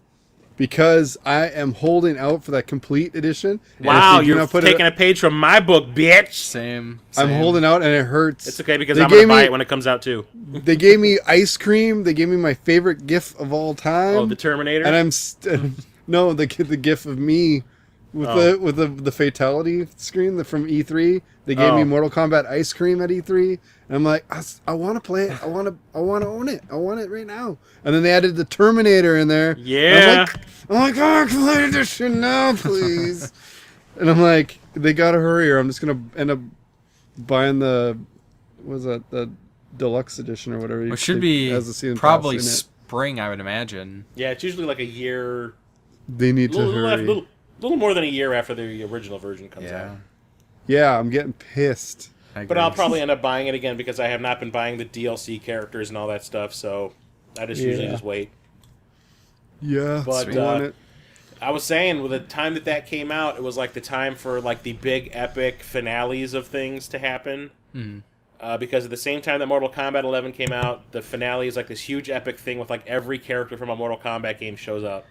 because I am holding out for that complete edition. And if Wow, they do you're not put taking a page from my book, bitch. Same. I'm holding out and it hurts. It's okay because They I'm gonna gave buy me- it when it comes out too. They gave me ice cream. They gave me my favorite GIF of all time. Oh, the Terminator. And I'm no the GIF of me with the fatality screen from E3. They gave me Oh. Mortal Kombat ice cream at E3, and I'm like, I want to play it. I want to own it. I want it right now. And then they added the Terminator in there. Yeah. I'm like, oh, I can play this shit now, please. And I'm like, they gotta hurry, or I'm just gonna end up buying the deluxe edition or whatever. Which should it be has the season pass probably in it. spring, I would imagine. Yeah, it's usually like a year, They need to hurry. little more than a year after the original version comes out. Yeah, I'm getting pissed. I But agree. I'll probably end up buying it again because I have not been buying the DLC characters and all that stuff. So I just usually Yeah. just wait. Yeah, But, I want it. I was saying, with the time that came out, it was like the time for like the big epic finales of things to happen. Because at the same time that Mortal Kombat 11 came out, the finale is like this huge epic thing with like every character from a Mortal Kombat game shows up.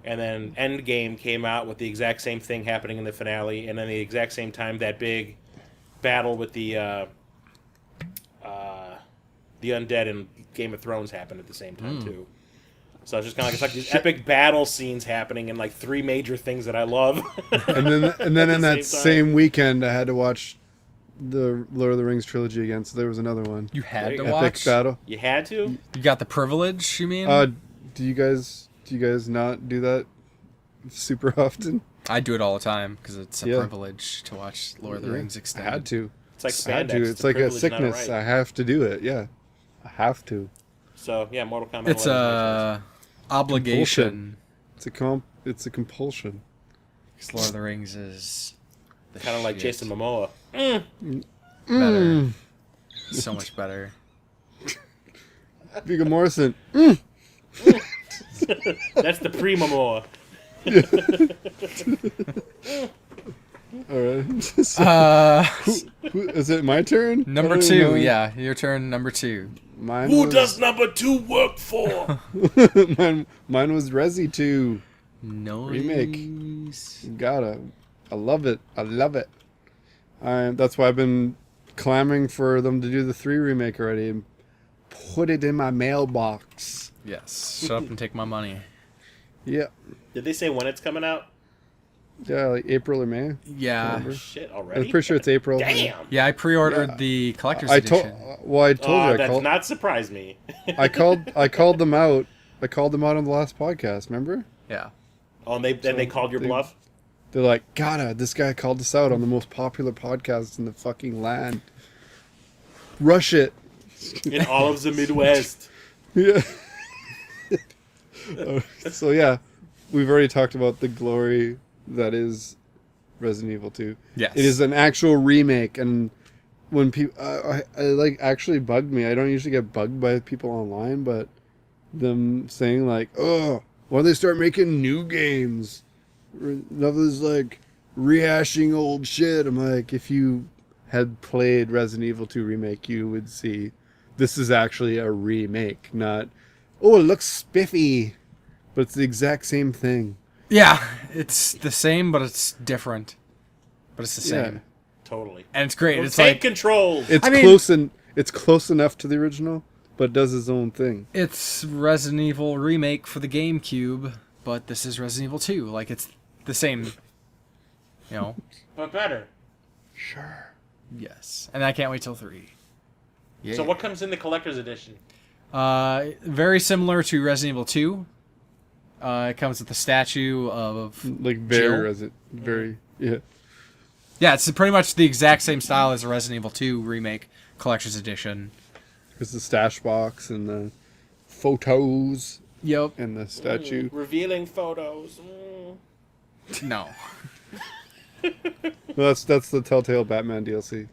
And then Endgame came out with the exact same thing happening in the finale, and then the exact same time that big battle with the undead in Game of Thrones happened at the same time too. So it's just kind of like these epic battle scenes happening and like 3 major things that I love. And then in that same time. same weekend, I had to watch the Lord of the Rings trilogy again. So there was another one. You had There to you go. Epic watch. battle. You had to? You got the privilege, you mean? Do you guys not do that super often. I do it all the time because it's a Yeah. privilege to watch Lord of the Rings I extended. had to. It's like I had spandex. to. It's like a privilege, not sickness. right. I have to do it. Yeah, I have to. So yeah, Mortal Kombat. It's 11 is my a obligation. It's a compulsion. 'Cause Lord of the Rings is the choice. Kind of like shit. Jason Momoa. Better. So much better. Viggo Morrison. That's the pre-Momoa. All right. So, is it my turn? Number I don't 2, know. yeah, your turn. Number 2. Mine Who was, does number 2 work for? mine was Resi 2. No Remake. I love it. I love it. That's why I've been clamoring for them to do the 3 remake already and put it in my mailbox. Yes. Shut up and take my money. Yeah. Did they say when it's coming out? Yeah, like April or May. Yeah. Remember? Shit, I'm already? pretty sure it's April. Damn. Yeah, I pre-ordered Yeah. the collector's I told. edition. Well, I told you. I That called. does not surprise me. I called them out. I called them out on the last podcast. Remember? Yeah. Oh, and they called your bluff? They're like, "Gotta, this guy called us out on the most popular podcast in the fucking land. Rush it." In all of the Midwest. Yeah. So yeah, we've already talked about the glory that is Resident Evil 2. Yes. It is an actual remake, and when people, I like actually bugged me. I don't usually get bugged by people online, but them saying like, "Oh, why don't they start making new games?" Nothing's like rehashing old shit. I'm like, if you had played Resident Evil 2 remake, you would see this is actually a remake, not, oh, it looks spiffy, but it's the exact same thing. Yeah, it's the same, but it's different. But it's the same. Yeah. Totally. And it's great. Well, It's take like control. It's I mean- close enough to the original, but it does its own thing. it's Resident Evil remake for the GameCube, but this is Resident Evil 2. Like it's the same. You know. But better. Sure. Yes. And I can't wait till 3. Yeah. So what comes in the collector's edition? Very similar to Resident Evil 2. It comes with the statue of Like very Jill? very yeah. Yeah, it's pretty much the exact same style as the Resident Evil 2 remake collector's edition. It's the stash box and the photos Yep. and the statue. Revealing photos. No. No, that's the Telltale Batman DLC.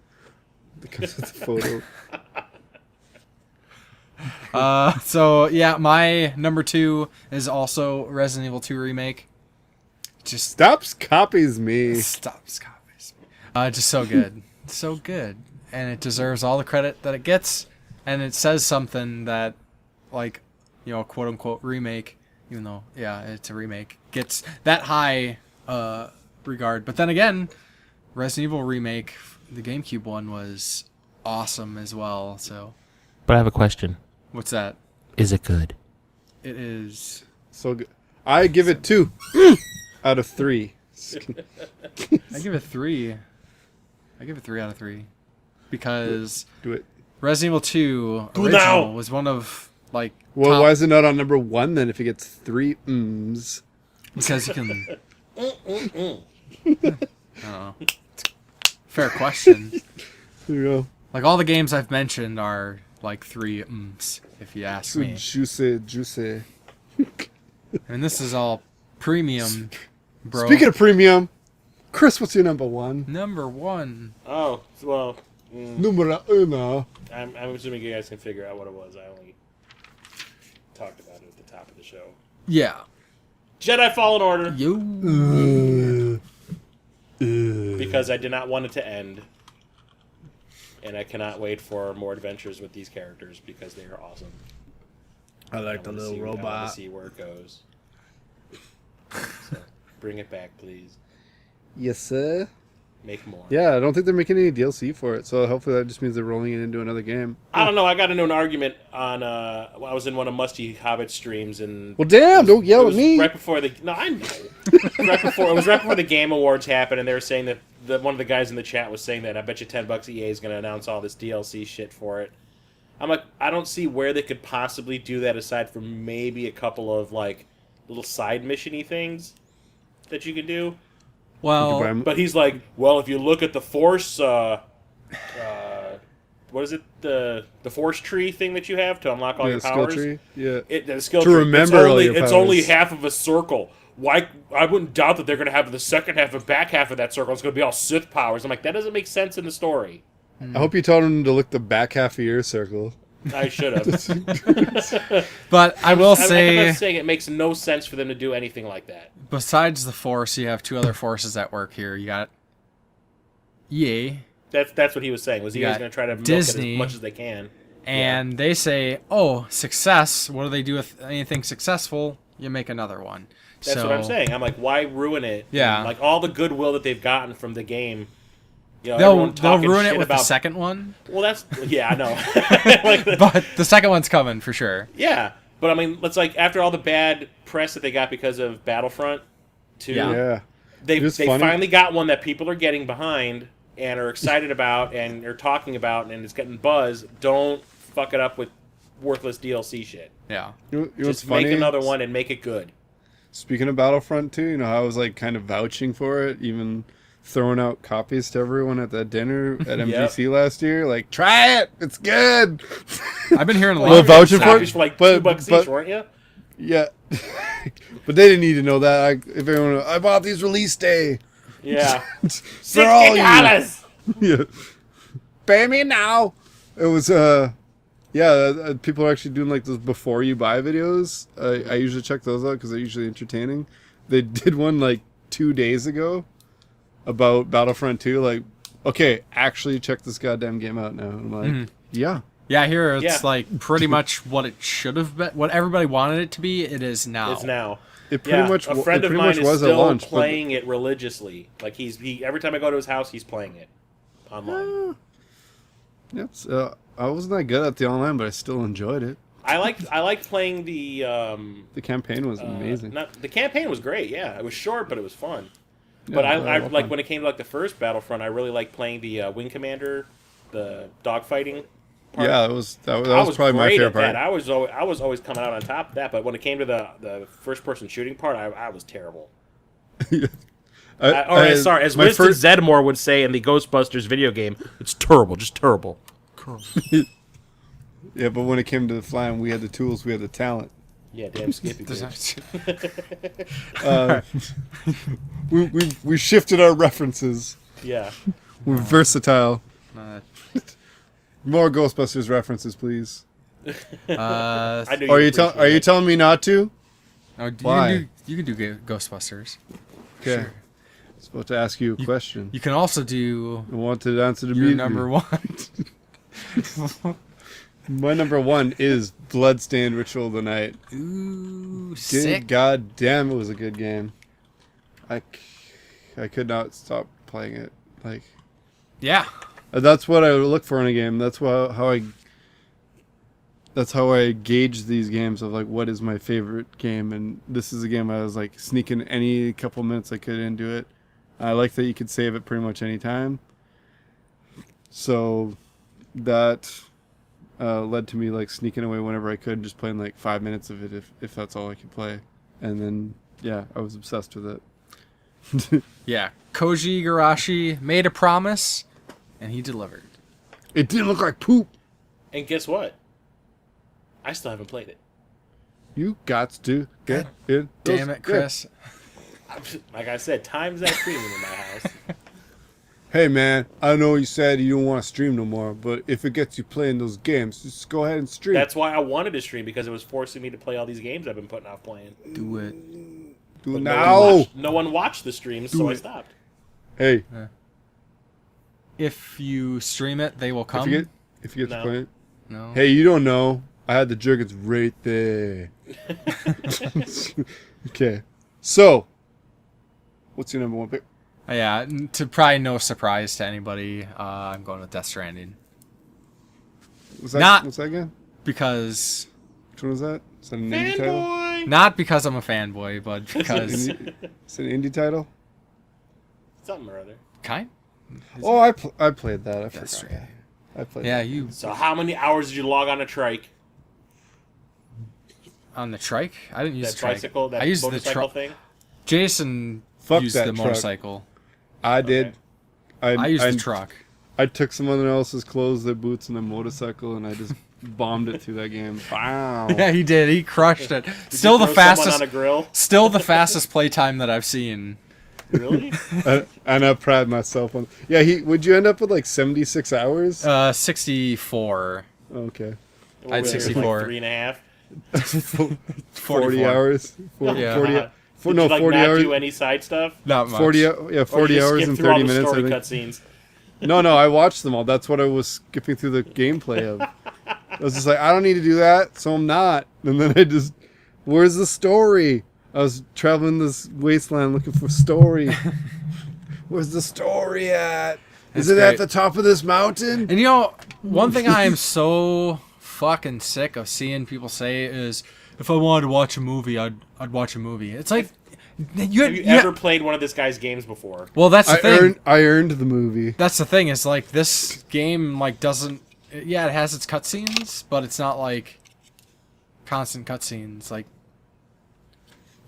Because it's a photo. So yeah, my number 2 is also Resident Evil 2 remake. Just Stops copies me. stops copies. Just so good, so good, and it deserves all the credit that it gets. And it says something that, like, you know, quote unquote remake, even though yeah, it's a remake, gets that high regard. But then again, Resident Evil remake, the GameCube one, was awesome as well. So But I have a question. what's that? Is it good? It is. So good. I give it 2 out of 3. I give it 3. I give it 3 out of 3 because Do it. Resident Evil 2 Do original now. was one of like Well, top, why is it not on number 1 then if it gets 3 mms? because you can. I don't know. Fair question. There you go. Like all the games I've mentioned are like 3 if you ask So me. juicy. And this is all premium, bro. Speaking of premium, Chris, what's your number 1? Number 1. Oh, well, Numero uno. I'm assuming you guys can figure out what it was. I only talked about it at the top of the show. Yeah. Jedi Fallen Order, You. because I did not want it to end. And I cannot wait for more adventures with these characters because they are awesome. I like I the wanna little see- I want robot. to see where it goes. So, bring it back, please. Yes, sir. Make more. Yeah, I don't think they're making any DLC for it, so hopefully that just means they're rolling it into another game. I don't know. I got into an argument on. I was in one of Musty Hobbit streams, and Well, damn! Don't it yell at was me. right before the. No, I know. It was right before the Game Awards happened, and they were saying that one of the guys in the chat was saying that I bet you $10 EA is going to announce all this DLC shit for it. I'm like, I don't see where they could possibly do that aside from maybe a couple of like little side mission-y things. that you can do. Well, But he's like, well, if you look at the force, what is it? The force tree thing that you have to unlock all your powers. Skill tree. Yeah. The skill To tree. remember all your it's only powers. half of a circle. Why? I wouldn't doubt that they're going to have the second half and back half of that circle. It's going to be all Sith powers. I'm like, that doesn't make sense in the story. I hope you told him to look the back half of your circle. I should have. but I will I'm say, not saying it makes no sense for them to do anything like that. besides the Force, you have two other forces at work here. You got EA, That's what he was saying. Was he You guys got going to try to milk Disney. it as much as they can? and they say, "Oh, success. What do they do with anything successful? You make another one." That's what I'm saying. I'm like, why ruin it? Yeah. And, like all the goodwill that they've gotten from the game. You know, They'll everyone talking ruin it shit with about, the second one, Well, that's I know. Like but the second one's coming for sure. yeah, but I mean, it's like after all the bad press that they got because of Battlefront 2, Yeah. Yeah. they It was they funny. finally got one that people are getting behind and are excited about and are talking about and it's getting buzz. Don't fuck it up with worthless DLC shit. Yeah. You know what's Just funny? make another one and make it good. Speaking of Battlefront 2, you know how I was like kind of vouching for it, even throwing out copies to everyone at that dinner at MGC last year. Like, try it, it's good. I've been hearing a lot. Well, of vouching good for stuff. it? For like But- $2 but- each, weren't you? Yeah, but they didn't need to know that. If everyone, I bought these release day. Yeah. For all you. $60. Yeah, pay me now. It was people are actually doing like those before you buy videos. I usually check those out because they're usually entertaining. They did one like 2 days ago about Battlefront 2. Like, okay, actually check this goddamn game out now. I'm like, yeah. Yeah, here it's Yeah. like pretty much what it should have been, what everybody wanted it to be. It is now. It's now. It pretty much a friend it of pretty mine much is was at still launch. playing it religiously. Like he every time I go to his house, he's playing it online. Yep. I wasn't that good at the online, but I still enjoyed it. I liked playing the The campaign was amazing. the campaign was great. Yeah, it was short, but it was fun. Yeah, But I love like fun. when it came to like the first Battlefront, I really liked playing the Wing Commander, the dogfighting. Part. Yeah, that was I probably my great favorite at that. part. I was always coming out on top of that. But when it came to the first person shooting part, I was terrible. Sorry, as my Winston first- Zedmore would say in the Ghostbusters video game, it's terrible, just terrible. Yeah, but when it came to the flying, we had the tools, we had the talent. Yeah, damn Skippy. We shifted our references. Yeah. We're versatile. Uh, More Ghostbusters references, please. I knew Are you appreciate are you it. telling me not to? Why? You can do Ghostbusters. Okay. Sure. I was about to ask you a question. You can also do I wanted to answer to your me. number one. My number one is Bloodstained Ritual of the Night. Ooh, Good sick. God damn, it was a good game. I could not stop playing it. Like, Yeah. that's what I look for in a game. That's how I gauge these games of like what is my favorite game, and this is a game I was like sneaking any couple minutes I could into it. I like that you could save it pretty much any time. So that led to me like sneaking away whenever I could, just playing like 5 minutes of it if that's all I could play. And then yeah, I was obsessed with it. Yeah. Koji Igarashi made a promise, and he delivered. It didn't look like poop. And guess what? I still haven't played it. You got to get it. Damn it, Chris. Like I said, time's that premium in my house. Hey man, I know you said you don't want to stream no more, but if it gets you playing those games, just go ahead and stream. That's why I wanted to stream, because it was forcing me to play all these games I've been putting off playing. Do it. Do But it no one now. watched- No one watched the streams, so I it. stopped. Hey, If you stream it, they will come. if you get No. to play it. No. Hey, you don't know. I had the jerkins right there. Okay, so what's your number one pick? Yeah, to probably no surprise to anybody, I'm going with Death Stranding. Was that, Not- what's that again? Because Which one was that? Is that an indie title? Fanboy! not because I'm a fanboy, but because Is it an indie title? Something or other. kind. Oh, I played that. I Death forgot. Stranding. I played. Yeah, that. you So how many hours did you log on a trike? on the trike. I didn't use That the trike. bicycle, that I used the motorcycle thing? Jason Fuck used that the truck. motorcycle. I did. I used the truck. I took someone else's clothes, their boots, and their motorcycle, and I just bombed it through that game. Wow. Yeah, he did. He crushed it. Did Still you the throw someone fastest. on a grill? Still the fastest playtime that I've seen. Really? And I pride myself on. Yeah, would you end up with like 76 hours? 64. Okay. I had 64. Like 3.5. 40 hours. 40, Yeah. 40, Did no, you, like, 40 not hours. do any side stuff? Not much. 40 Or 40 you just hours skip and through all 30 the minutes. story I think. cutscenes. No, I watched them all. That's what I was skipping through the gameplay of. I was just like, I don't need to do that, so I'm not. And then where's the story? I was traveling this wasteland looking for story. Where's the story at? Is it great. at the top of this mountain? And you know, one thing I am so fucking sick of seeing people say is, if I wanted to watch a movie, I'd watch a movie. It's like, Have you ever played one of this guy's games before? Well, that's the thing. I earned the movie. That's the thing. Is like this game like doesn't. Yeah, it has its cutscenes, but it's not like constant cutscenes. Like,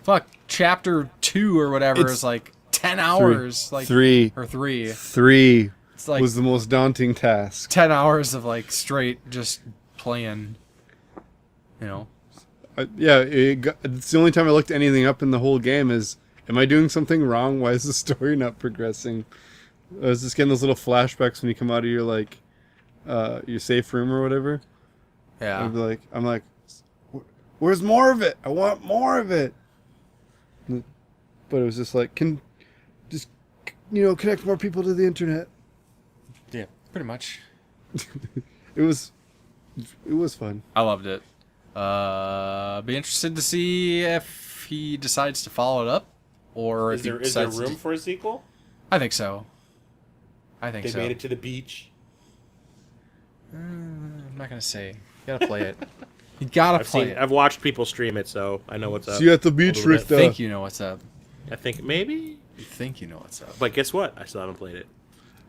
fuck, chapter 2 or whatever is like 10 hours. Like 3 or 3. It's like was the most daunting task. 10 hours of like straight just playing. You know. It's the only time I looked anything up in the whole game is, am I doing something wrong? Why is the story not progressing? I was just getting those little flashbacks when you come out of your like your safe room or whatever. Yeah. I'm like, where's more of it? I want more of it. But it was just like, connect more people to the internet. Yeah. Pretty much. It was fun. I loved it. Be interested to see if he decides to follow it up, or Is if he there decides room to... for a sequel? I think so. They made it to the beach. I'm not gonna say. You gotta play it. You gotta play it. I've watched people stream it, so I know what's up. See you at the beach, A little bit. Richter. I think you know what's up. I think maybe. You think you know what's up. But guess what? I still haven't played it.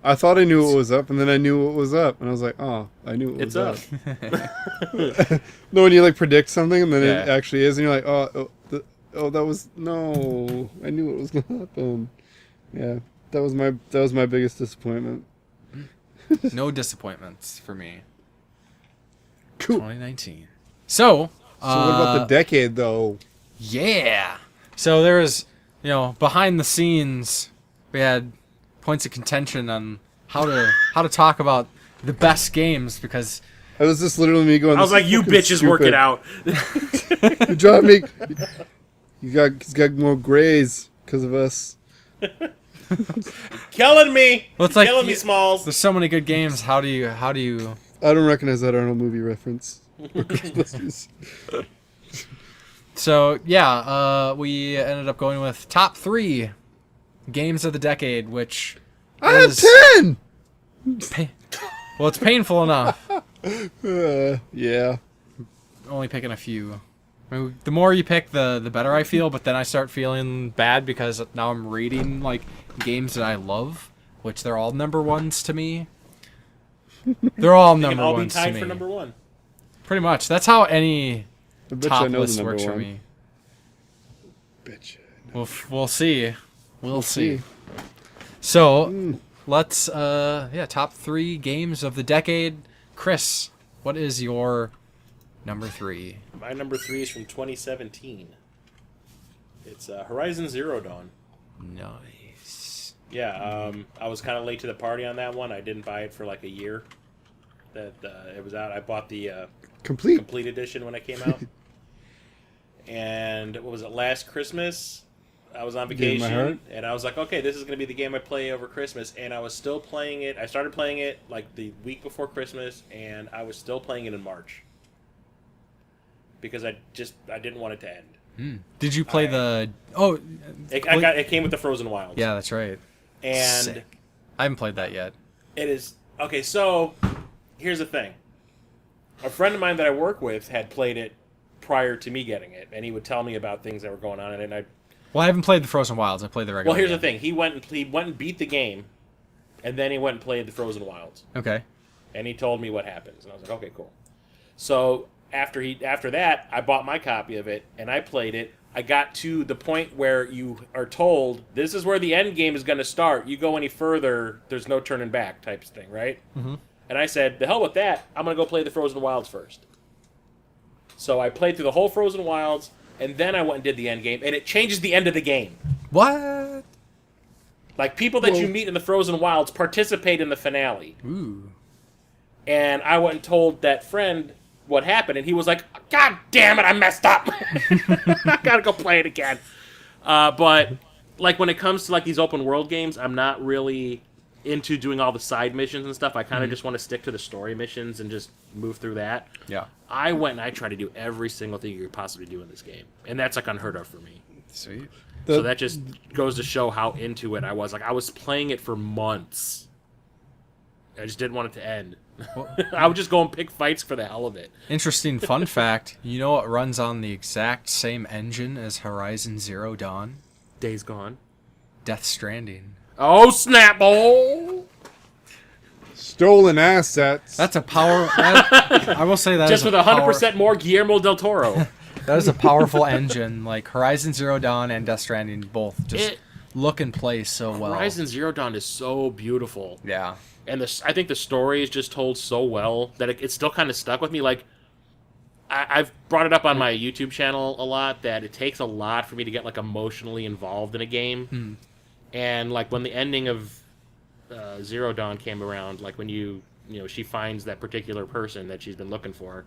I thought I knew what was up, and then I knew what was up, and I was like, oh, I knew what It's was up. up. No, when you like predict something, and then it Yeah. actually is, and you're like, that was no, I knew it was gonna happen. Yeah, that was my biggest disappointment. No disappointments for me. Cool. 2019. So So what about the decade, though? yeah. So there was, behind the scenes, we had points of contention on how to talk about the best games because It was just literally me going. I was "This like, is you fucking bitches work it stupid. out. You drive me. He's got more grays because of us. Killing me. Well, it's like Killing me, Smalls. there's so many good games. How do you I don't recognize that Arnold movie reference. So yeah, we ended up going with top 3 games of the decade, which I have is 10. well, it's painful enough. Yeah. Only picking a few. I mean, the more you pick, the better I feel. But then I start feeling bad because now I'm rating like games that I love, which they're all number ones to me. They're all They number can all be ones to tied me. for number 1. Pretty much. That's how any I bet you top I know the list number works for one. me. Bet you I know. We'll see. We'll see. see. So let's top 3 games of the decade. Chris, what is your number 3? My number 3 is from 2017. It's Horizon Zero Dawn. Nice. Yeah, I was kind of late to the party on that one. I didn't buy it for like a year that it was out. I bought the complete edition when it came out. And what was it, last Christmas? I was on Gave my vacation, heart. and I was like, okay, this is going to be the game I play over Christmas. And I was still playing it. I started playing it like the week before Christmas, and I was still playing it in March. Because I didn't want it to end. Did you play the... It came with the Frozen Wilds. Yeah, that's right. And Sick. I haven't played that yet. it is... Okay, so here's the thing. A friend of mine that I work with had played it prior to me getting it, and he would tell me about things that were going on in it, and I... Well, I haven't played the Frozen Wilds. I played the regular Well, here's the game. thing. He went and beat the game, and then he went and played the Frozen Wilds. Okay. And he told me what happens, and I was like, okay, cool. So after that, I bought my copy of it, and I played it I got to the point where you are told this is where the end game is going to start. You go any further, there's no turning back type of thing, right? Mm-hmm. And I said, the hell with that. I'm going to go play the Frozen Wilds first. So I played through the whole Frozen Wilds, and then I went and did the end game, and it changes the end of the game. What? Like, people that you meet in the Frozen Wilds participate in the finale. Ooh. And I went and told that friend what happened, and he was like, God damn it, I messed up. I gotta go play it again. But, like, when it comes to, like, these open world games, I'm not really into doing all the side missions and stuff. I kind of just want to stick to the story missions and just move through that. Yeah. I went and I tried to do every single thing you could possibly do in this game. And that's, like, unheard of for me. Sweet. So that just goes to show how into it I was. Like, I was playing it for months. I just didn't want it to end. I would just go and pick fights for the hell of it. Interesting fun fact. You know what runs on the exact same engine as Horizon Zero Dawn? Days Gone. Death Stranding. Oh, snap! Oh! Stolen assets. That's a power... I will say that Just is with 100% more Guillermo del Toro. That is a powerful engine. Like, Horizon Zero Dawn and Death Stranding both just look and play so well. Horizon Zero Dawn is so beautiful. Yeah. And I think the story is just told so well that it's still kind of stuck with me. Like, I've brought it up on my YouTube channel a lot that it takes a lot for me to get, like, emotionally involved in a game. And, like, when the ending of Zero Dawn came around, like, when she finds that particular person that she's been looking for,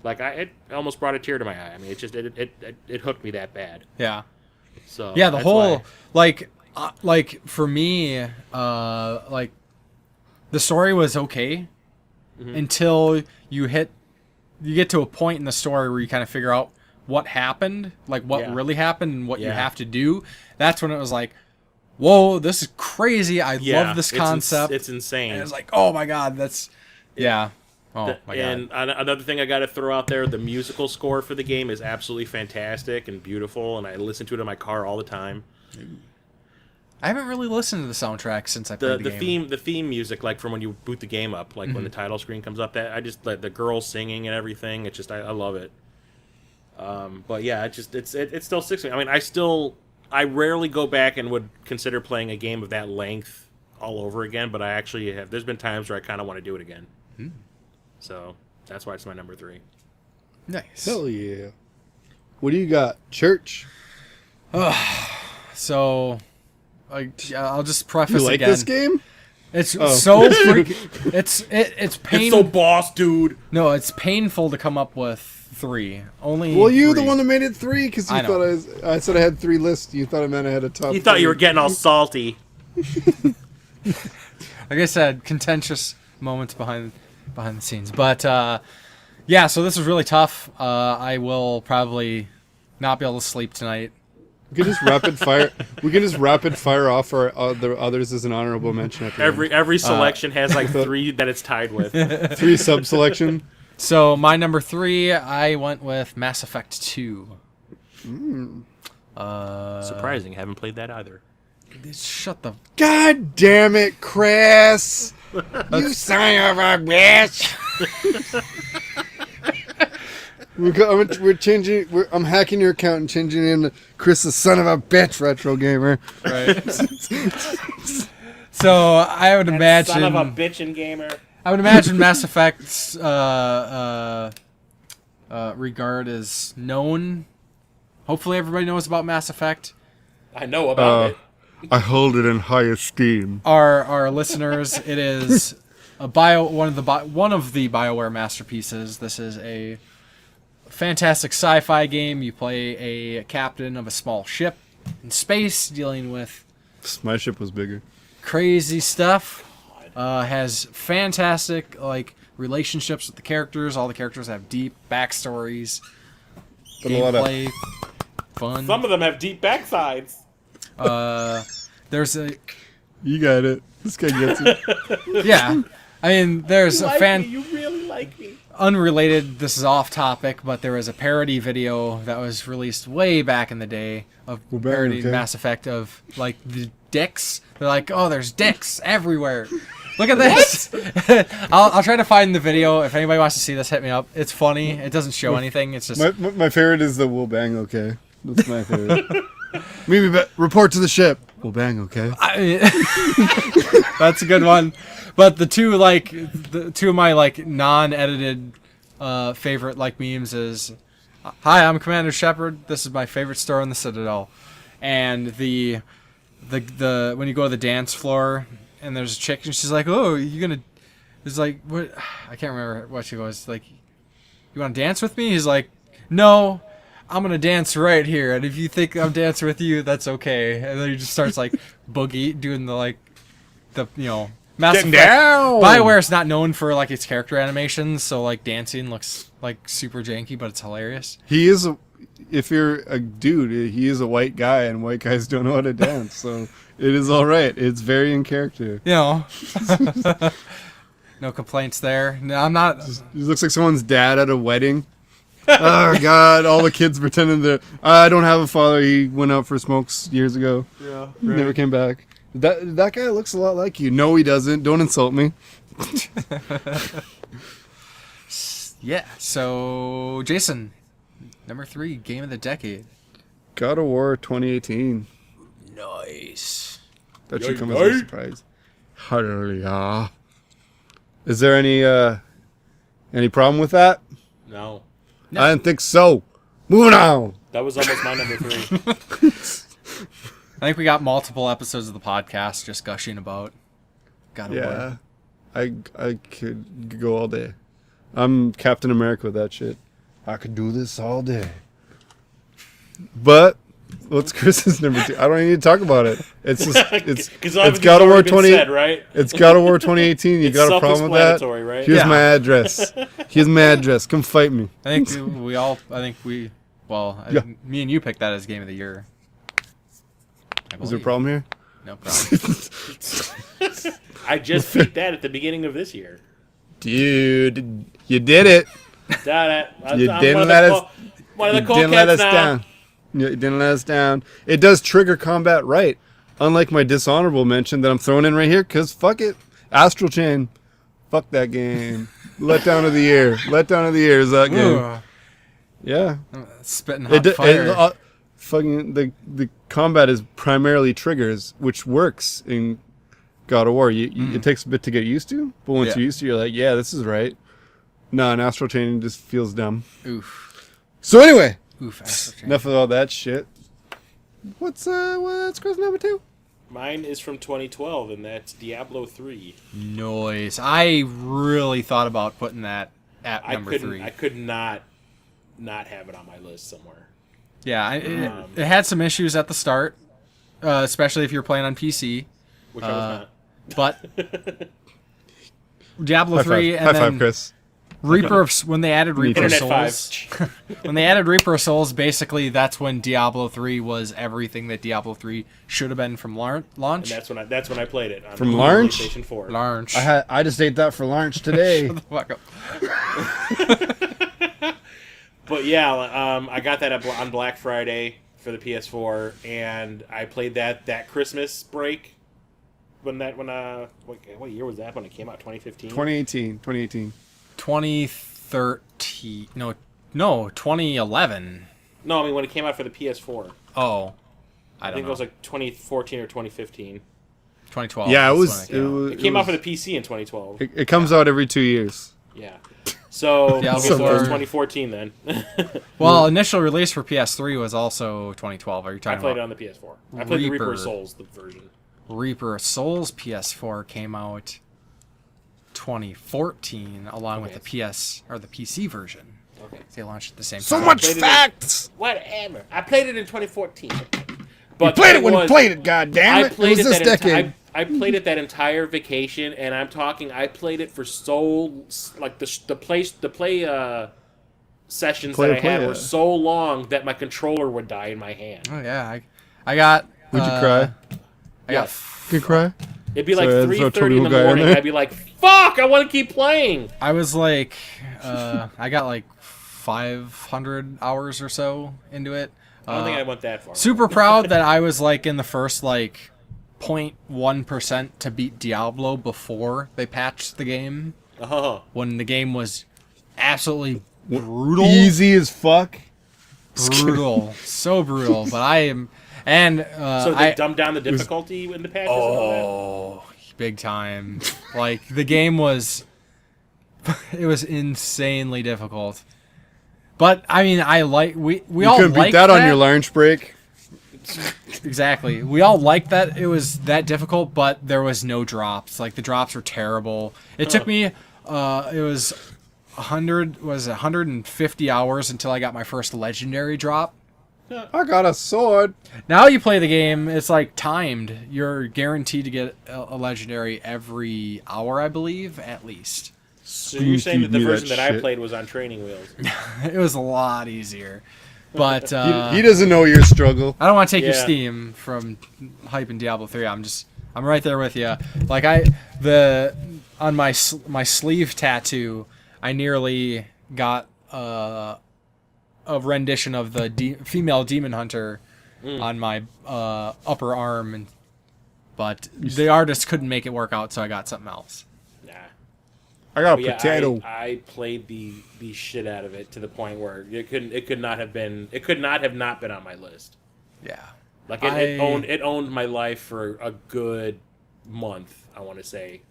like, it almost brought a tear to my eye. I mean, it hooked me that bad. Yeah. So yeah, the that's whole why. like for me, like the story was okay until you get to a point in the story where you kind of figure out what happened, like what really happened and what you have to do. That's when it was like, whoa, this is crazy. I love this concept. It's insane. And it's like, oh my god, that's Oh my god. And another thing I got to throw out there, the musical score for the game is absolutely fantastic and beautiful, and I listen to it in my car all the time. I haven't really listened to the soundtrack since I played the game. The theme music, like from when you boot the game up, like when the title screen comes up, that I just like the girls singing and everything. It's just I love it. But yeah, it still sticks with me. I mean, I rarely go back and would consider playing a game of that length all over again, but I actually have. There's been times where I kind of want to do it again. So that's why it's my number 3. Nice. Hell yeah. What do you got? Church? So, I'll just preface You like again. this game? It's so freaking. It's It's painful. so boss, dude. No, it's painful to come up with 3. Only. Well, you're 3. the one that made it 3 because you I know. thought I said I had 3 lists. You thought I meant I had a top. You thought 3. you were getting all salty. Like I said, contentious moments behind the scenes, but yeah. So this is really tough. I will probably not be able to sleep tonight. We can just rapid fire. We can just rapid fire off our the others as an honorable mention. At the end. Every selection has like 3 that it's tied with. 3 sub selection. So my number 3, I went with Mass Effect 2. Surprising, haven't played that either. Shut the. God damn it, Chris! You son of a bitch! we're changing. I'm hacking your account and changing it into Chris, the son of a bitch, retro gamer. Right. So I would imagine. Son of a bitchin' gamer. I would imagine Mass Effect's regard is known. Hopefully, everybody knows about Mass Effect. I know about it. I hold it in high esteem. Our listeners, it is one of the BioWare masterpieces. This is a fantastic sci-fi game. You play a captain of a small ship in space, dealing with My ship was bigger. crazy stuff. Has fantastic relationships with the characters. All the characters have deep backstories. But a lot of Gameplay, fun. Some of them have deep backsides. There's a You got it. This guy gets it. yeah. I mean, there's a You really like me. unrelated. This is off topic, but there was a parody video that was released way back in the day of Well, back, parodying okay. Mass Effect of the dicks. They're like, oh, there's dicks everywhere. Look at this. I'll try to find the video. If anybody wants to see this, hit me up. It's funny. It doesn't show anything. It's just My favorite is the "Will Bang Okay." That's my favorite. Report to the ship. Well, bang, okay. That's a good one. But the two of my like non-edited favorite like memes is, "Hi, I'm Commander Shepard. This is my favorite store in the Citadel," and the when you go to the dance floor and there's a chick and she's like, "Oh, you gonna?" It's like, what? I can't remember what she goes like. "You want to dance with me?" He's like, "No, I'm gonna dance right here, and if you think I'm dancing with you, that's okay." And then he just starts like boogie doing the Mass Effect. BioWare's not known for like its character animations, so like dancing looks like super janky, but it's hilarious. He is if you're a dude, he is a white guy, and white guys don't know how to dance, so it is all right. It's very in character. You know, no complaints there. No, I'm not. He looks like someone's dad at a wedding. Oh God! All the kids pretending that I don't have a father. He went out for smokes years ago. Yeah, Never came back. That guy looks a lot like you. No, he doesn't. Don't insult me. Yeah. So, Jason, number 3 game of the decade. God of War 2018. Nice. That should come as a surprise. Hallelujah. Is there any problem with that? No. I didn't think so. Moving on. That was almost my number 3. I think we got multiple episodes of the podcast just gushing about God of War. I could go all day. I'm Captain America with that shit. I could do this all day. But what's Chris's number 2? I don't even need to talk about it. It's just it's God of War 20. Right? It's God of War 2018. You got a problem with that? Right? Here's my address. Here's my address. Come fight me. I think me and you picked that as game of the year. Is there a problem here? No problem. I just beat that at the beginning of this year. Dude, you did it. You didn't let us down. You didn't let us down. It does trigger combat right. Unlike my dishonorable mention that I'm throwing in right here, because fuck it. Astral Chain. Fuck that game. Letdown of the year. Letdown of the year is that game. Ooh. Yeah. Spitting hot fire. Fucking the combat is primarily triggers, which works in God of War. It takes a bit to get used to, but once you're used to it, you're like, yeah, this is right. No, an Astral Chain just feels dumb. Oof. So anyway, Astral Chain. enough of all that shit. What's Chris number 2? Mine is from 2012, and that's Diablo 3. Noise. I really thought about putting that at number 3. I could not have it on my list somewhere. Yeah, it had some issues at the start, especially if you're playing on PC. Which I was not. But Diablo 3 and High then five, Chris. Reaper of when they added Reaper of Internet Souls. When they added Reaper of Souls, basically that's when Diablo 3 was everything that Diablo 3 should have been from launch. And that's when I played it on From launch? PlayStation 4. Launch. I just ate that for lunch today. Shut the fuck up. But yeah, I got that on Black Friday for the PS4, and I played that Christmas break. What year was that when it came out? 2015? 2018. 2013. No, 2011. No, I mean when it came out for the PS4. Oh. I think it was like 2014 or 2015 2012. Yeah, It came out for the PC in 2012. It comes out every 2 years. Yeah. So, Diablo it was 4. 2014 then. Well, initial release for PS3 was also 2012. Are you I talking played it about? on the PS4. I played the Reaper of Souls, the version. Reaper of Souls PS4 came out 2014 along with the PC version. Okay. They launched at the same So time. much facts! Whatever. I played it in 2014. You played it when you played it, goddammit. It was this decade. I played it that entire vacation, and I'm talking. I played it for the play sessions that I had were so long that my controller would die in my hand. Oh yeah, I got. Would you cry? I got. Could cry? It'd be like Sorry, 3:30 in the morning. I'd be like, "Fuck! I want to keep playing." I was like, I got like 500 hours or so into it. I don't think I went that far. Super proud that I was like in the first like 0.1% to beat Diablo before they patched the game. Oh. When the game was absolutely brutal. Easy as fuck. brutal, so brutal. But I am, and So they dumbed down the difficulty in the patches and all oh, big time. Like the game was, it was insanely difficult. But I mean, I like we You all couldn't beat liked that on your lunch break. Exactly. We all liked that it was that difficult, but there was no drops. Like the drops were terrible. It took me it was 150 hours until I got my first legendary drop. I got a sword. Now you play the game, it's like timed. You're guaranteed to get a legendary every hour, I believe, at least. So you're saying that the Feed me version that that I shit. played was on training wheels? It was a lot easier. But He doesn't know your struggle. I don't want to take your Yeah. steam from hyping Diablo 3. I'm right there with you. Like on my sleeve tattoo, I nearly got a rendition of the female demon hunter on my upper arm, but the artist couldn't make it work out, so I got something else. Nah. I got a But yeah, potato. I played the shit out of it to the point where it could not have not been on my list. Yeah. Like it owned my life for a good month, I want to say.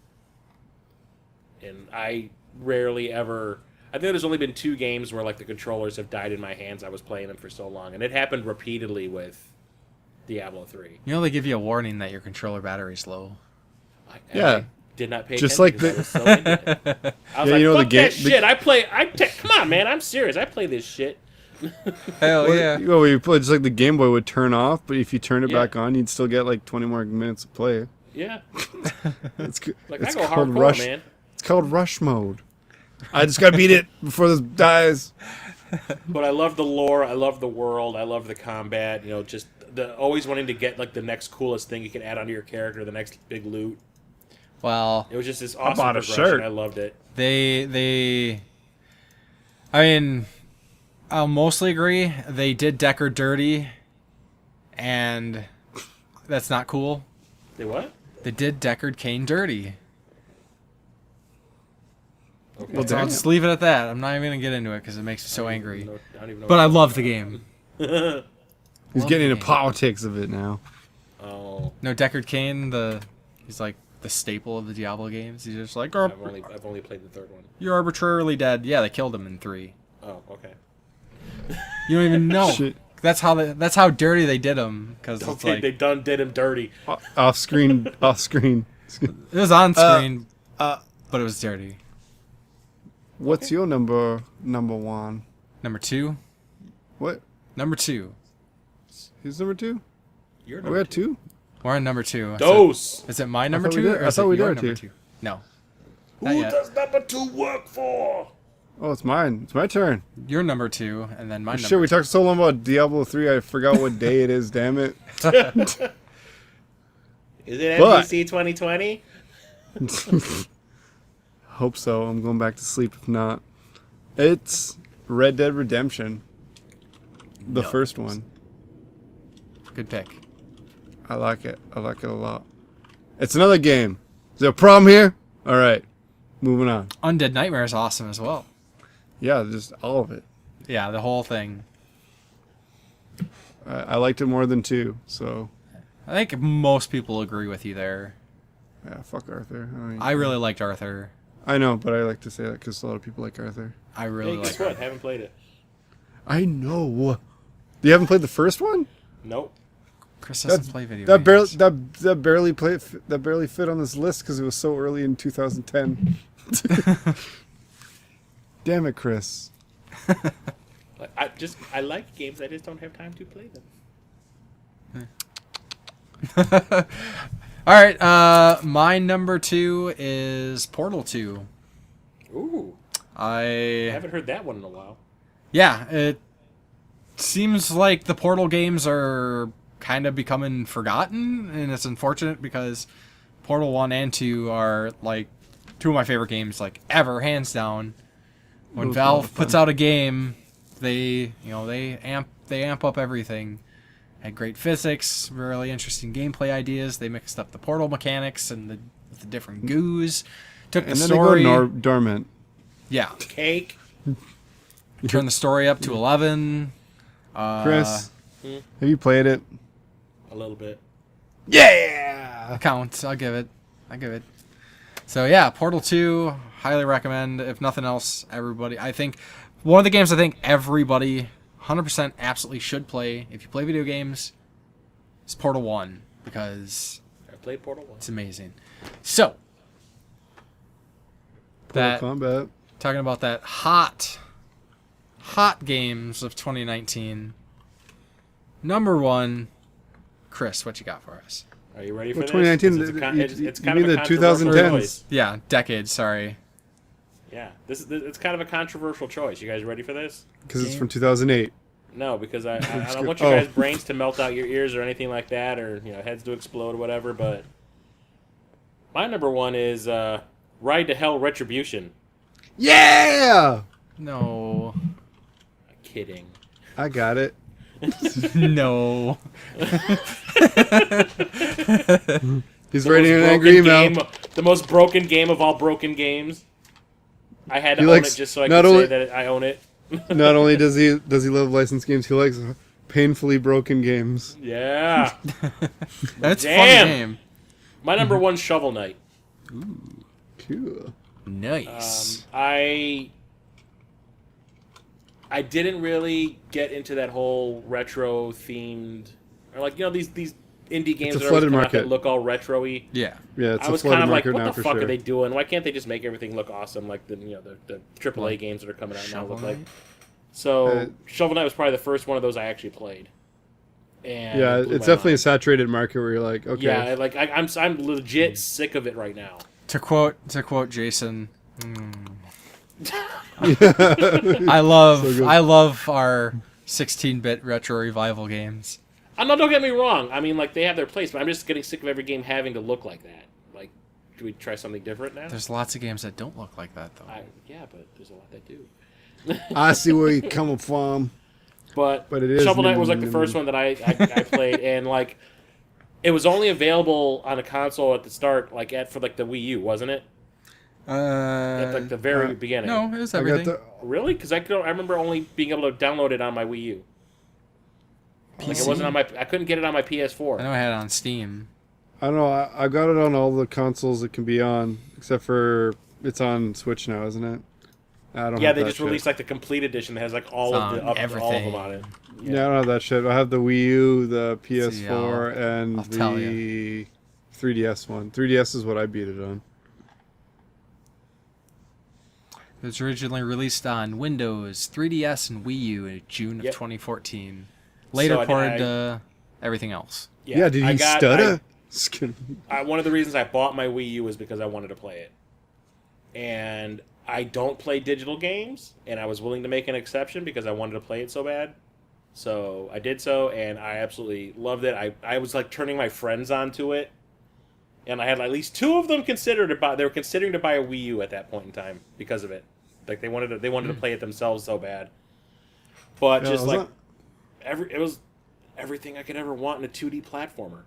And I rarely ever. I think there's only been 2 games where like the controllers have died in my hands. I was playing them for so long, and it happened repeatedly with Diablo 3. You know, they give you a warning that your controller battery's low. Yeah. I did not pay Just attention like because I was so into it. I was Yeah, like, you know, the fuck game- that shit. Come on, man. I'm serious. I play this shit. Hell Well, you play just like the Game Boy would turn off, but if you turn it Yeah. back on, you'd still get like 20 more minutes of play. Yeah. It's Like, it's I go called hardcore, rush. man. It's called rush mode. I just gotta beat it before this dies. But I love the lore. I love the world. I love the combat. You know, just always wanting to get like the next coolest thing you can add onto your character, the next big loot. Well, It was just this awesome bought a progression. shirt. I loved it. I mean, I'll mostly agree. They did Deckard dirty, and that's not cool. They what? They did Deckard Cain dirty. Okay. Well, So I'll just leave it at that. I'm not even gonna get into it because it makes me so angry. I don't even know. But I love the game. He's Love getting the into game. politics of it now. Oh, No, Deckard Cain, he's like the staple of the Diablo games. He's just like, oh, I've only played the third one. you're arbitrarily dead. Yeah, they killed him in 3. Oh, okay. You don't even know. Shit. That's how dirty they did him. Because it's Okay, like, they did him dirty. Off screen. it was on screen, but it was dirty. What's your number one? Number 2. What? Number 2. Who's number 2? You're Oh, we got 2? We're on number 2. Dose. Is it my number thought we 2 did- or I is thought it we your did number too. 2? No. Not Who yet. does number 2 work for? Oh, it's mine. It's my turn. Your number 2, and then my number. Shit, we talked so long about Diablo 3, I forgot what day it is, damn it. Is it But- NBC 2020? Hope so. I'm going back to sleep if not. It's Red Dead Redemption. The first one. Good pick. I like it. I like it a lot. It's another game. Is there a problem here? Alright. Moving on. Undead Nightmare is awesome as well. Yeah, just all of it. Yeah, the whole thing. I liked it more than 2, so I think most people agree with you there. yeah, fuck Arthur. I really liked Arthur. I know, but I like to say that because a lot of people like Arthur. I really Hey, like guess what? Arthur. Haven't played it. I know. You haven't played the first one? Nope. Chris doesn't play video That games. that barely fit on this list because it was so early in 2010. Damn it, Chris. I like games. I just don't have time to play them. All right, my number 2 is Portal 2. Ooh, I I haven't heard that one in a while. yeah, it seems like the Portal games are kind of becoming forgotten, and it's unfortunate because Portal 1 and 2 are like 2 of my favorite games like ever, hands down. When It was a lot Valve of fun. puts out a game, they amp up everything. Had great physics, really interesting gameplay ideas. They mixed up the portal mechanics and the different goos. Took the And then story, they go dormant. yeah, Cake. turned the story up to 11. Chris, have you played it? A little bit. Yeah. Counts. I'll give it. So yeah, Portal 2, highly recommend. If nothing else, everybody. I think one of the games I think everybody 100% absolutely should play if you play video games is Portal 1 because I played Portal 1. it's amazing. So that Combat. talking about that hot games of 2019. Number 1, Chris, what you got for us? Are you ready for Well, this? 2019. It's You kind of mean a the controversial 2010s? choice. Yeah, decades. Sorry. Yeah, it's kind of a controversial choice. You guys ready for this? Because it's from 2008. No, because I don't want you guys' brains to melt out your ears or anything like that, or heads to explode or whatever. But my number 1 is Ride to Hell Retribution. Yeah. No. Kidding. I got it. No. He's The writing most an angry broken email. the most broken game of all broken games. I had to He own likes- it just so I not could only- say that I own it. Not only does he love licensed games, he likes painfully broken games. Yeah. That's a Damn. fun game. My number 1, Shovel Knight. Cool. Nice. I didn't really get into that whole retro themed, or like these indie games a that, are always flooded come out market. that look all retro-y. Yeah. Yeah, it's I a was flooded kind of like, market what now the for fuck sure. are they doing? Why can't they just make everything look awesome like the AAA Like games that are coming out now Shovel look like? Knight? So Shovel Knight was probably the first one of those I actually played. And Yeah, it blew it's my definitely a mind. saturated market where you're like, okay. Yeah, like I'm legit sick of it right now. To quote Jason, I love our 16-bit retro revival games. Don't get me wrong. I mean, like they have their place, but I'm just getting sick of every game having to look like that. Like, do we try something different now? There's lots of games that don't look like that though. Yeah, but there's a lot that do. I see where you're coming from. But But it is Shovel Knight was like the first one that I played, and like it was only available on a console at the start, like for the Wii U, wasn't it? At like the very beginning. No, it was I got everything. the, Really? Because I remember only being able to download it on my Wii U. Like it wasn't on my. I couldn't get it on my I PS4. know I had it on Steam. I don't know. I got it on all the consoles it can be on, except for it's on Switch now, isn't it? I don't. Yeah, have they that just shit. released like the complete edition that has like all It's of the on all of everything. them on it. Yeah, I don't have that shit. I have the Wii U, the PS4, See, and I'll tell the 3DS one. 3DS is what I beat it on. It was originally released on Windows, 3DS, and Wii U in June of Yep. 2014. Later So, ported to everything else. Yeah, did I he got- stutter? Just kidding. one of the reasons I bought my Wii U was because I wanted to play it. And I don't play digital games, and I was willing to make an exception because I wanted to play it so bad. So I did so, and I absolutely loved it. I was like turning my friends onto it, and I had at least 2 of them they were considering to buy a Wii U at that point in time because of it. Like they wanted to play it themselves so bad. But Yeah, just was like it was everything I could ever want in a 2D platformer.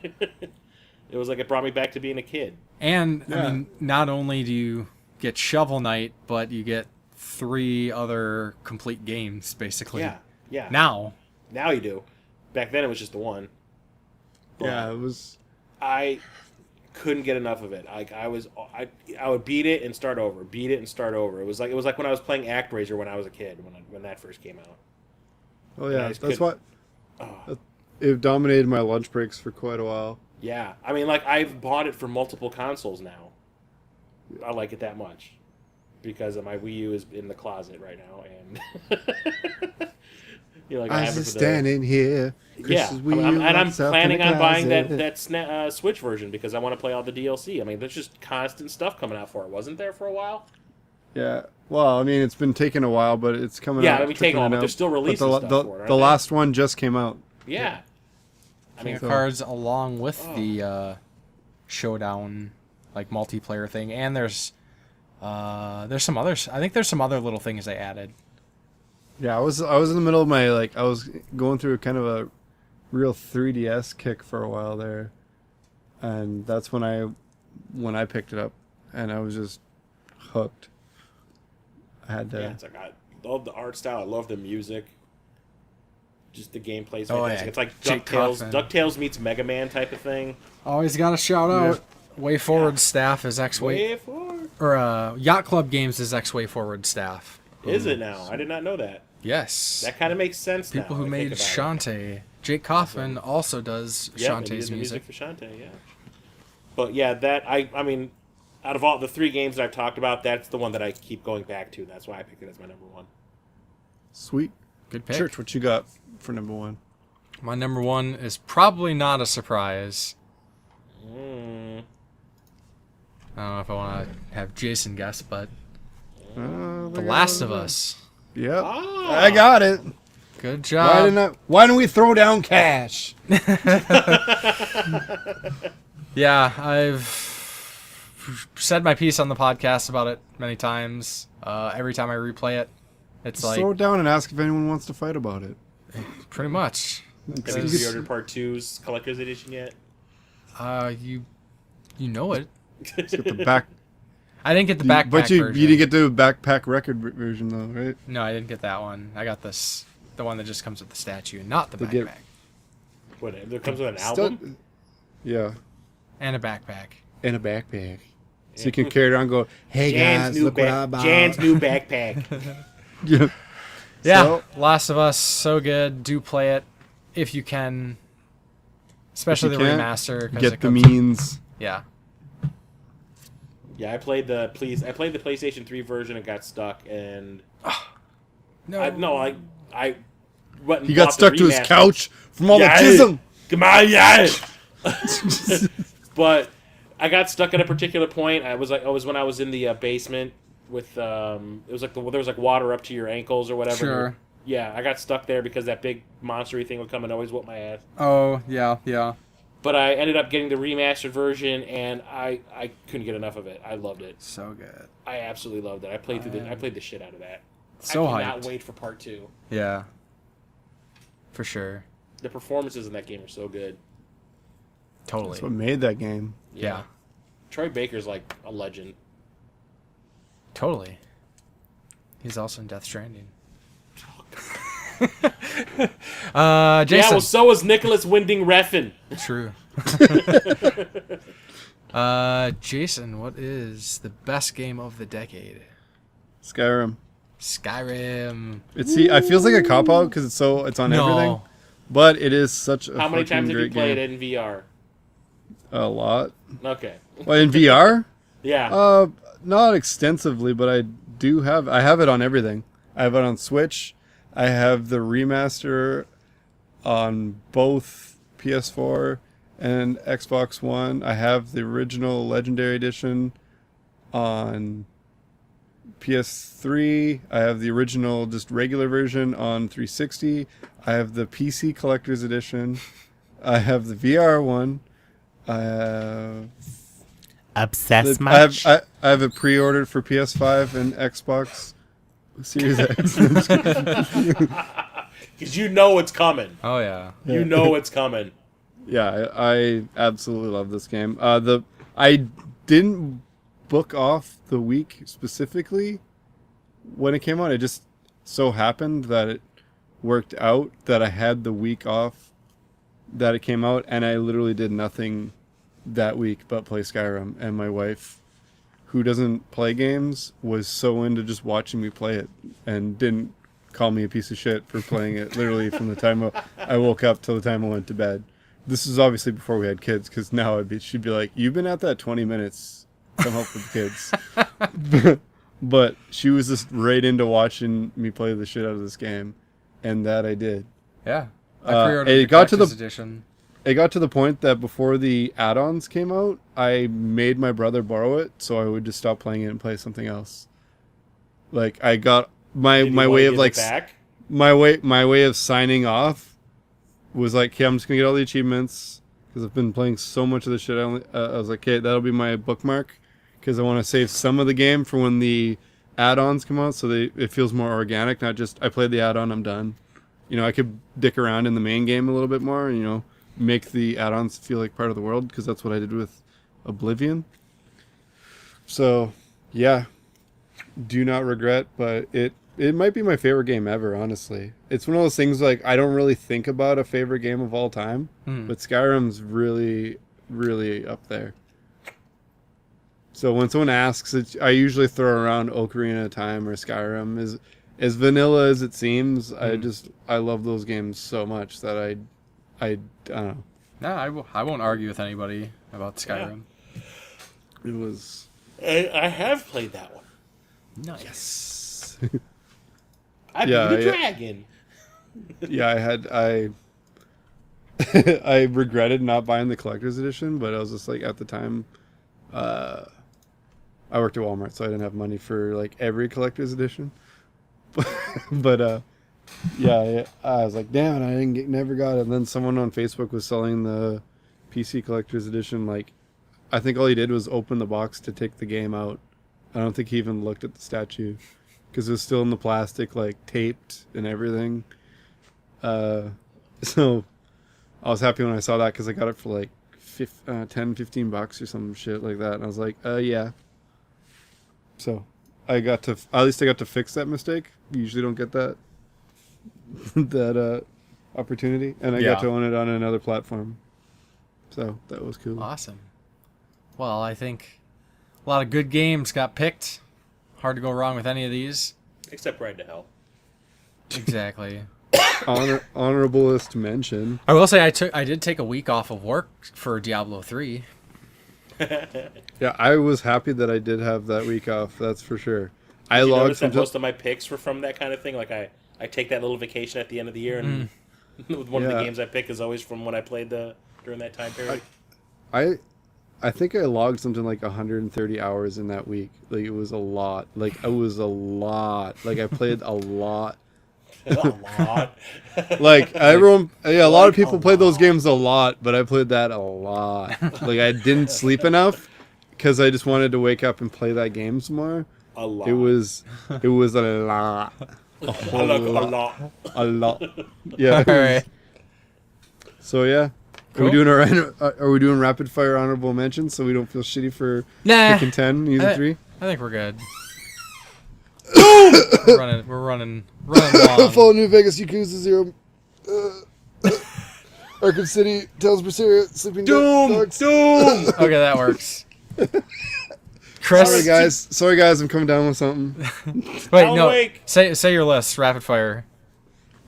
It was like it brought me back to being a kid. And, Yeah. I mean, not only do you get Shovel Knight, but you get 3 other complete games, basically. Yeah. Now. Now you do. Back then it was just the one. But Yeah, it was. I couldn't get enough of it. Like I would beat it and start over, beat it and start over. It was like when I was playing ActRaiser when I was a kid, when that first came out. Oh Yeah, yeah, I just that's couldn't- what. It dominated my lunch breaks for quite a while. Yeah, I mean, like I've bought it for multiple consoles now. I like it that much because my Wii U is in the closet right now, and like I I have it was for standing here. Yeah, Chris's I'm Wii U and I'm myself in planning the on buying closet. that Switch version because I want to play all the DLC. I mean, there's just constant stuff coming out for it. Wasn't there for a while? Yeah. Well, I mean, it's been taking a while, but it's coming Yeah, out. let me take a while, but they're still releasing the, stuff the, for it, aren't the they? last one just came out. Yeah. I King mean, of Cards along with the showdown like multiplayer thing, and there's some others. I think there's some other little things they added. Yeah, I was in the middle of my I was going through kind of a real 3DS kick for a while there, and that's when I picked it up, and I was just hooked. I had to. yeah, it's like I love the art style. I love the music. Just the gameplay's Oh, fantastic. yeah. It's like Jake DuckTales. Kaufman. DuckTales meets Mega Man type of thing. Always got to shout out. Way Forward staff is Way forward. or Yacht Club Games is Way Forward staff. Is it now? I did not know that. Yes. That kind of makes sense now. People who I made think about it. Shantae. Jake Kaufman also does Yeah, Shantae's he did the music. for Shantae, yeah. But yeah, that I mean, out of all the 3 games that I've talked about, that's the one that I keep going back to. That's why I picked it as my number 1. Sweet. Good pick. Church, what you got for number 1? My number 1 is probably not a surprise. I don't know if I want to have Jason guess, but The Last of Us. Yep. Ah. I got it. Good job. Why didn't we throw down cash? Yeah, I've said my piece on the podcast about it many times. Every time I replay it, it's Just like throw it down and ask if anyone wants to fight about it. pretty much. Have you pre-ordered Part 2's Collector's Edition yet? You know it. Get the back. I didn't get the backpack But you version. didn't get the backpack record version though, right? No, I didn't get that one. I got the one that just comes with the statue, not the They backpack. get- What? It comes with an album? Yeah. And a backpack. And a backpack. So you can carry it around and go, hey Jan's guys, new look what I bought. Jan's new backpack. Yeah. Yeah, So- Last of Us, so good. Do play it if you can, especially If the you can, remaster. 'Cause Get it the comes- means. Yeah. Yeah, I played the PlayStation 3 version and got stuck, and No. I went and He got bought stuck the to his remaster. couch from all Yeah, the jism. Come on, yeah. But I got stuck at a particular point. It was when I was in the basement with it was like there was like water up to your ankles or whatever. Sure. Yeah, I got stuck there because that big monstery thing would come and always whoop my ass. Oh, yeah. But I ended up getting the remastered version, and I couldn't get enough of it. I loved it. So good. I absolutely loved it. I played the shit out of that. So I cannot hyped. wait for part 2. Yeah. For sure. The performances in that game are so good. Totally. That's what made that game. Yeah. Troy Baker's like a legend. Totally. He's also in Death Stranding. Jason. Yeah, well, so is Nicholas Winding Refn. True. Jason, what is the best game of the decade? Skyrim. Skyrim. It feels like a cop out because it's on everything, but it is such a How many times have you great played game. it in VR? A lot. Okay. Well, in VR? Yeah. Not extensively, but I have it on everything. I have it on Switch. I have the remaster on both PS4 and Xbox One. I have the original Legendary Edition on PS3. I have the original just regular version on 360. I have the PC Collector's Edition. I have the VR one. I have Obsessed I have much? I have it pre-ordered for PS5 and Xbox Series X. Because you know it's coming. Oh, yeah. You know it's coming. Yeah, I absolutely love this game. I didn't book off the week specifically when it came out. It just so happened that it worked out that I had the week off that it came out, and I literally did nothing that week but play Skyrim. And my wife, who doesn't play games, was so into just watching me play it and didn't call me a piece of shit for playing it literally from the time I woke up till the time I went to bed. This is obviously before we had kids, because now she'd be like, you've been at that 20 minutes. Come help with the kids. But she was just right into watching me play the shit out of this game, and that I did. Yeah. I pre-ordered it the got to collector's the- edition. It got to the point that before the add-ons came out, I made my brother borrow it, so I would just stop playing it and play something else. Like I got my Did you my want way to of give like it back? my way of signing off was like, okay, I'm just gonna get all the achievements because I've been playing so much of the shit. I was like, okay, that'll be my bookmark because I want to save some of the game for when the add-ons come out, so it feels more organic, not just I played the add-on, I'm done. You know, I could dick around in the main game a little bit more, and, you know, make the add-ons feel like part of the world, because that's what I did with Oblivion. So, yeah, do not regret, but it it might be my favorite game ever, honestly. It's one of those things like I don't really think about a favorite game of all time, but Skyrim's really, really up there. So when someone asks, I usually throw around Ocarina of Time or Skyrim. As vanilla as it seems, I love those games so much that I don't know. No, I won't argue with anybody about Skyrim. It was I have played that one. Nice. I beat a dragon. Yeah, I regretted not buying the collector's edition, but I was just like at the time, I worked at Walmart, so I didn't have money for like every collector's edition. But yeah, I was like, damn it, never got it. And then someone on Facebook was selling the PC collector's edition. Like, I think all he did was open the box to take the game out. I don't think he even looked at the statue because it was still in the plastic, like taped and everything. So I was happy when I saw that because I got it for like $10-15 or some shit like that. And I was like, yeah. So at least I got to fix that mistake. You usually don't get that opportunity, and I got to own it on another platform. So that was cool. Awesome. Well, I think a lot of good games got picked. Hard to go wrong with any of these. Except Ride to Hell. Exactly. Honorablest mention. I will say I did take a week off of work for Diablo 3. Yeah, I was happy that I did have that week off. That's for sure. I noticed that most of my picks were from that kind of thing. Like I take that little vacation at the end of the year, and one of the games I pick is always from when I played during that time period. I think I logged something like 130 hours in that week. Like it was a lot. Like I played a lot. A lot. Like everyone, a lot of people played those games a lot, but I played that a lot. Like I didn't sleep enough because I just wanted to wake up and play that game some more. A lot. It was a lot. A lot. Yeah. All right. So yeah. Cool. Are we doing rapid fire honorable mentions so we don't feel shitty for Nah. picking 10 using 3? I think we're good. we're running long. Fallout New Vegas, Yakuza 0, Arkham City, Tales of Berseria, Sleeping Dogs. Doom. Okay, that works. Chris, Sorry guys, I'm coming down with something. wait, Alan no. Wake. Say your list, rapid fire.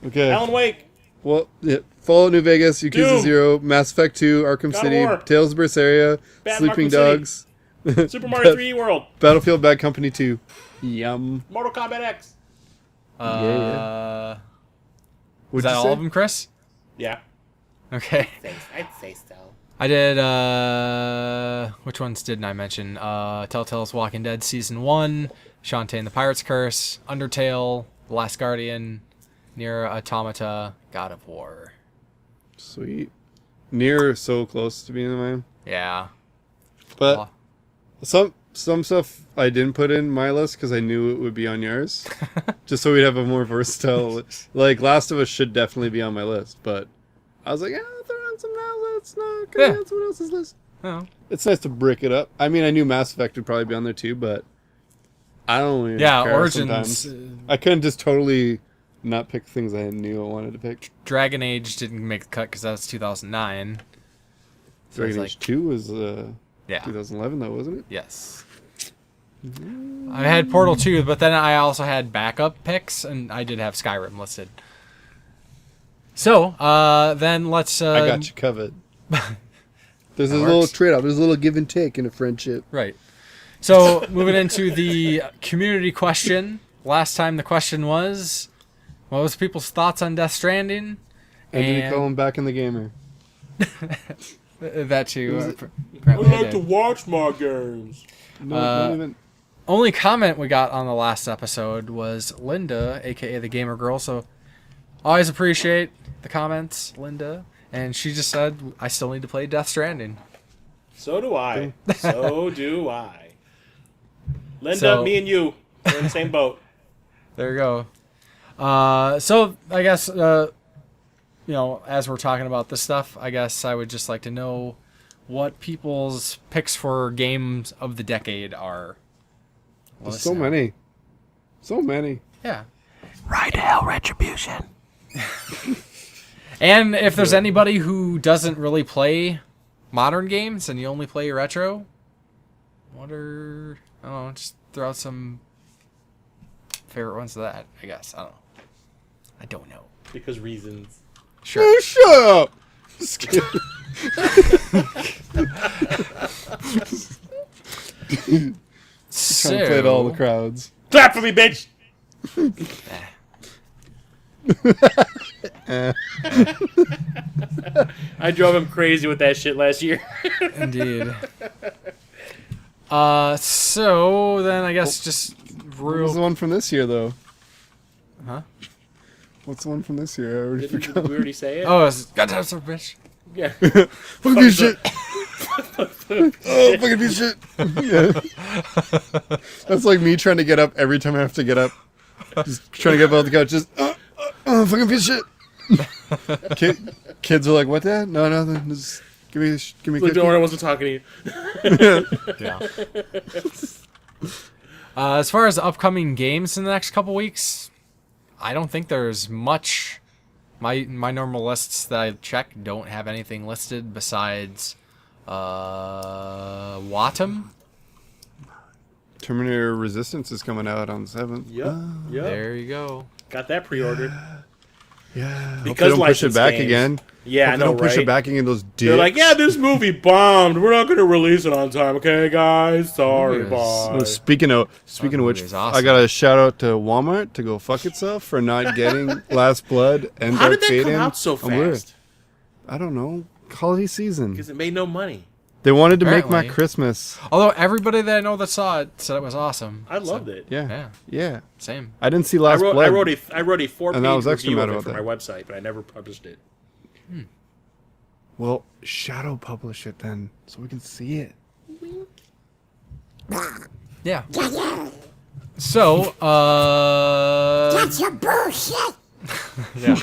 Okay. Alan Wake. Well, yeah. Fallout New Vegas, Yakuza Doom. 0, Mass Effect 2, Arkham God of City, War. Tales of Berseria, Batman Sleeping Arkham City. Dogs, Super Mario 3D World. Battlefield Bad Company 2. Yum. Mortal Kombat X. Is What'd that you all say? of them, Chris? Yeah. Okay. I'd say so. I did, which ones didn't I mention? Telltale's Walking Dead Season 1, Shantae and the Pirate's Curse, Undertale, The Last Guardian, Nier Automata, God of War. Sweet. Near so close to being in mine. Yeah. But some stuff I didn't put in my list because I knew it would be on yours. Just so we'd have a more versatile... Like, Last of Us should definitely be on my list, but I was like, I'll throw on some now. That's not going to be on someone else's list. Oh. It's nice to brick it up. I mean, I knew Mass Effect would probably be on there too, but I don't even care Origins. sometimes. I couldn't just totally not pick things I knew I wanted to pick. Dragon Age didn't make the cut because that's 2009. So Dragon Age 2 was yeah. 2011 though, wasn't it? Yes. I had Portal 2, but then I also had backup picks, and I did have Skyrim listed. So, then let's... I got you covered. There's a little trade-off. There's a little give and take in a friendship. Right. So, moving into the community question. Last time the question was, what was people's thoughts on Death Stranding? And did he call him back in the gamer? That too. I like to watch my games. No, not even. Only comment we got on the last episode was Linda, aka the Gamer Girl. So always appreciate the comments, Linda. And she just said, I still need to play Death Stranding. So do I. So do I. Linda, So- me and you, we're in the same boat. There you go. So I guess, as we're talking about this stuff, I guess I would just like to know what people's picks for games of the decade are. There's so many. So many. Yeah. Ride to Hell Retribution. And if there's anybody who doesn't really play modern games and you only play retro, I don't know, just throw out some favorite ones of that, I guess. I don't know. Because reasons. Sure. Hey, shut up! Just kidding. Trying to play to all the crowds. Clap for me, bitch! I drove him crazy with that shit last year. Indeed. So then I guess just What was the real. one from this year, though? Huh? What's the one from this year? I already Did forgot. we already say it? Oh, it's goddamn son of a bitch. Yeah. Fucking piece of shit! Oh, fucking piece of shit! Yeah. That's like me trying to get up every time I have to get up. Just trying to get up off the couch. Just, fucking piece of shit! Kids are like, what, Dad? No, nothing. Just give me a Like, cookie. don't worry, I wasn't talking to you. Yeah. As far as upcoming games in the next couple weeks, I don't think there's much. My normal lists that I check don't have anything listed besides Watum. Terminator Resistance is coming out on the 7th. Yep. There you go. Got that pre-ordered. Yeah. Hope Because they don't push it licensed back games. again. Yeah, Hope I they know, don't push right? it back again, those dicks. They're like, yeah, this movie bombed. We're not going to release it on time, okay, guys? Sorry, Yes. bye. Oh, speaking of which, movie's awesome. I got a shout out to Walmart to go fuck itself for not getting Last Blood and How Dark did that Fate come in. out so I'm weird. fast? I don't know. Holiday season. Because it made no money. They wanted to make my Apparently. Christmas. Although everybody that I know that saw it said it was awesome. I loved it. Yeah. Yeah, same. I didn't see I Last wrote Blood. a 4-page And I was extra review mad of it about for that. my website, but I never published it. Well, Shadow publish it then, so we can see it. Yeah. So, That's your bullshit. yeah.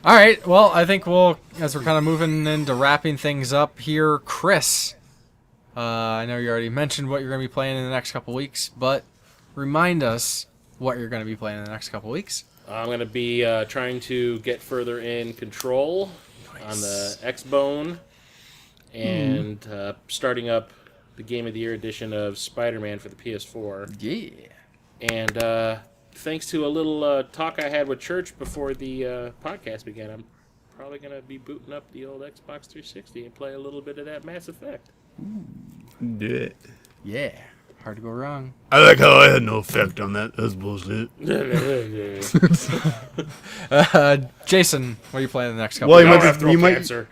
All right. Well, I think as we're kind of moving into wrapping things up here, Chris. I know you already mentioned what you're going to be playing in the next couple weeks, but remind us what you're going to be playing in the next couple weeks. I'm going to be trying to get further in Control on the X-Bone and starting up the Game of the Year edition of Spider-Man for the PS4. Yeah. And thanks to a little talk I had with Church before the podcast began, I'm probably going to be booting up the old Xbox 360 and play a little bit of that Mass Effect. Do it. Yeah. Hard to go wrong. I like how I had no effect on that. That's bullshit. Jason, what are you playing in the next couple Well, weeks? you I'll have throat might, cancer.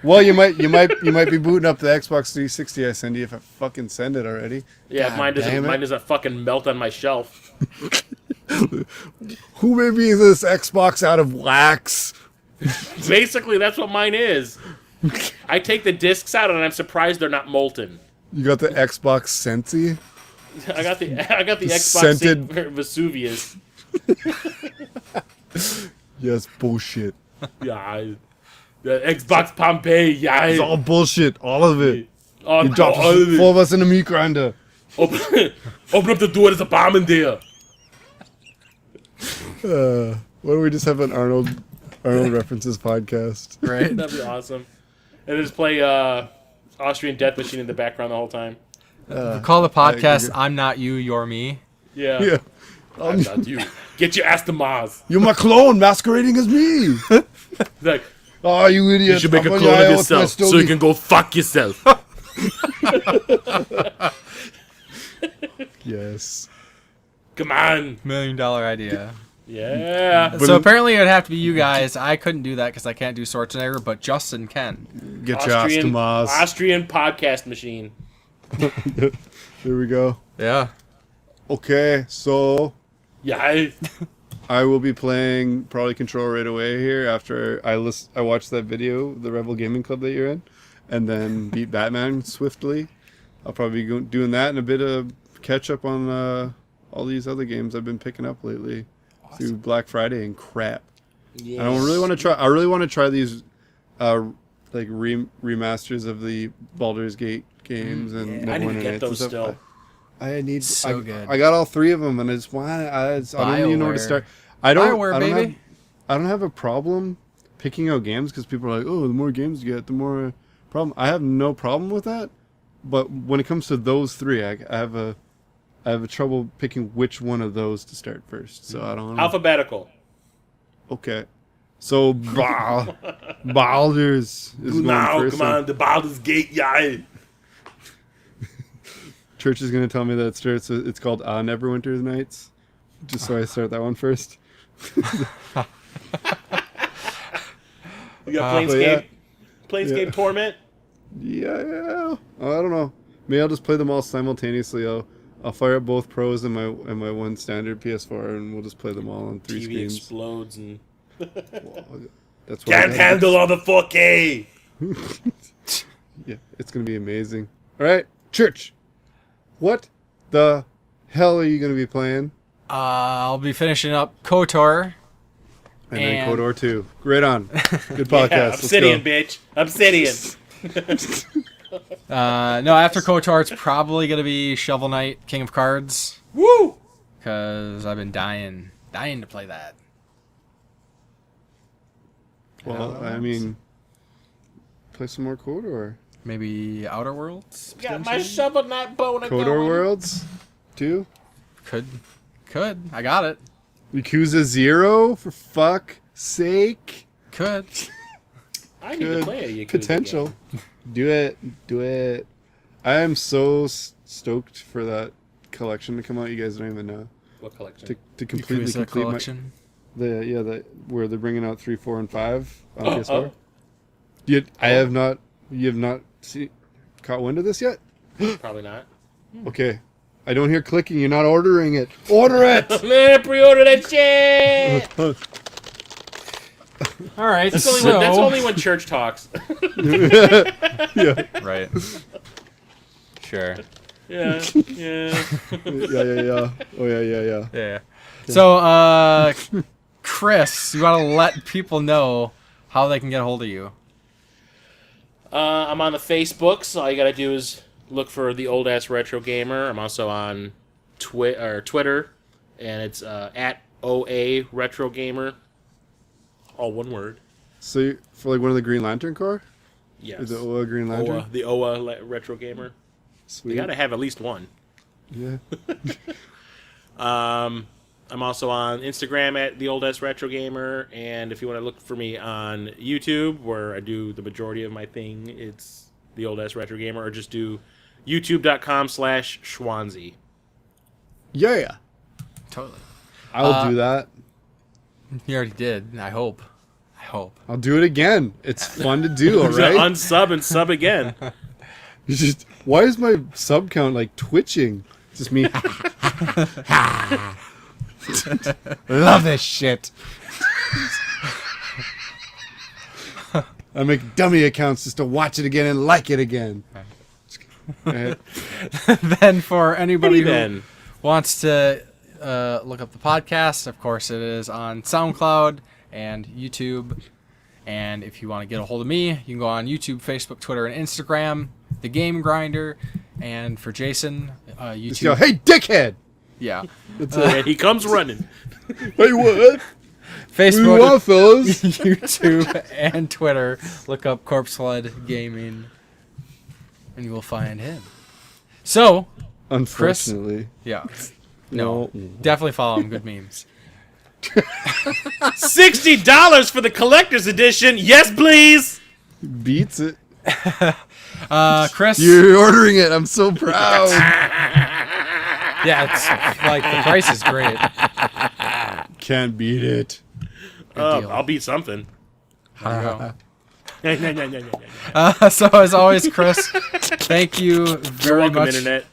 you might be booting up the Xbox 360 I send you if I fucking send it already. Yeah, God mine damn it. doesn't fucking melt on my shelf. Who made me this Xbox out of wax? Basically, that's what mine is. I take the discs out and I'm surprised they're not molten. You got the Xbox Sensi? I got the Xbox Scented- Vesuvius. Yes, bullshit. Yeah, the Xbox Pompeii. Yeah, It's all bullshit, all of it. oh, You dropped all of it. 4 of us in a meat grinder. Open up the door. There's a bomb in there. Why don't we just have an Arnold references podcast? Right? That'd be awesome. And just play Austrian Death Machine in the background the whole time. Call the podcast you're- I'm Not You, You're Me. Yeah. Yeah. I'm not you. Get your ass to Mars. You're my clone masquerading as me. Like, Oh, you idiot. you should make a I'm on clone your of eye with my yourself so stogie. you can go fuck yourself. Yes. Come on. $1 million idea. Yeah. So apparently it would have to be you guys. I couldn't do that because I can't do Schwarzenegger, but Justin can. Get your ass to Mars. Austrian podcast machine. There we go. Yeah. Okay, so Yeah. I will be playing probably Control right away here after I watched that video, the Rebel Gaming Club that you're in, and then beat Batman swiftly. I'll probably be doing that and a bit of catch up on all these other games I've been picking up lately through Black Friday and crap. Yeah. And I really want to try these like remasters of the Baldur's Gate games and I need to Neverwinter get Nights those and stuff. still. I need. So good. I got all 3 of them, and I just want. I don't even know where to BioWare. start. I don't. BioWare, I don't baby. have. I don't have a problem picking out games because people are like, "Oh, the more games you get, the more problem." I have no problem with that, but when it comes to those 3, I have a trouble picking which one of those to start first. So I don't know. Alphabetical. Okay. So Baldur's is going Now, first. come on, the Baldur's Gate, yeah. Church is going to tell me that it starts. It's called Neverwinter Nights. Just so I start that one first. You got Planescape, Planescape Torment. Yeah. I don't know. Maybe I'll just play them all simultaneously. I'll fire up both pros and my one standard PS4, and we'll just play them all on 3 TV screens. explodes and That's why can't handle all the 4K. Yeah, it's gonna be amazing. All right, Church. What the hell are you gonna be playing? I'll be finishing up KOTOR. And then KOTOR 2. Great on. Good podcast. Yeah, Let's Obsidian, go. bitch. Obsidian. No, after KOTOR, it's probably going to be Shovel Knight, King of Cards. Woo! Because I've been dying to play that. Well, I mean, play some more KOTOR. Maybe Outer Worlds? Got my potentially? Shovel Knight boner KOTOR going. Worlds 2. Could. I got it. Yakuza 0, for fuck's sake. Could. I need to play a Yakuza Potential. game. Do it. I am so stoked for that collection to come out. You guys don't even know. What collection? To completely Yakuza complete collection. where they're bringing out 3, 4, and 5 on Oh, PS4. oh. You have not caught wind of this yet? Probably not. Okay. I don't hear clicking. You're not ordering it. Order it! Man, pre-order that shit! All right. That's only when church talks. Yeah. Right. Sure. Yeah. Yeah. Oh, yeah. Yeah. So, Chris, you want to let people know how they can get a hold of you? I'm on the Facebook, so all you gotta do is look for the old ass retro gamer. I'm also on Twitter, and it's at OA Retro Gamer. All one word. So, for like one of the Green Lantern Corps? Yes. Is it OA Green Lantern? The OA Retro Gamer. Sweet. You gotta have at least one. Yeah. I'm also on Instagram at the old ass retro gamer, and if you want to look for me on YouTube, where I do the majority of my thing, it's the old ass retro gamer, or just do youtube.com/Schwanzi. Yeah. Totally. I'll do that. You already did. I hope. I'll do it again. It's fun to do, all right? Unsub and sub again. Why is my sub count like twitching? It's just me. Love this shit. I make dummy accounts just to watch it again and like it again. Then for anybody Then. who wants to look up the podcast, of course it is on SoundCloud and YouTube. And if you want to get a hold of me, you can go on YouTube, Facebook, Twitter, and Instagram, The Game Grinder. And for Jason, YouTube. Just go, hey, dickhead! Yeah. And he comes running. Hey, what? What do you Facebook, want, fellas? YouTube, and Twitter. Look up Corpse Flood Gaming, and you will find him. So, Unfortunately. yeah. No, definitely follow him. Good memes. $60 for the collector's edition. Yes, please. Beats it. Chris. You're ordering it. I'm so proud. Yeah, it's like the price is great. Can't beat it. deal. I'll beat something. There you go. So as always, Chris, thank you You're very welcome, much. Internet.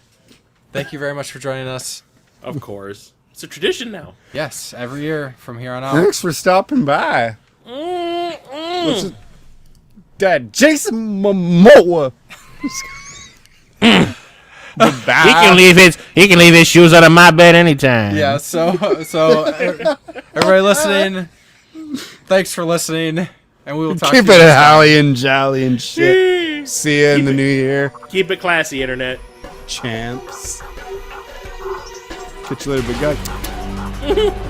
Thank you very much for joining us. Of course. It's a tradition now. Yes, every year from here on out. Thanks for stopping by. What's it? Dad, Jason Momoa. He can leave his shoes under my bed anytime. Yeah, so everybody listening, thanks for listening, and we will talk Keep to you it next time. holly and jolly and shit. See you in the new year, Keep it classy, Internet. champs. Catch you later, big guy.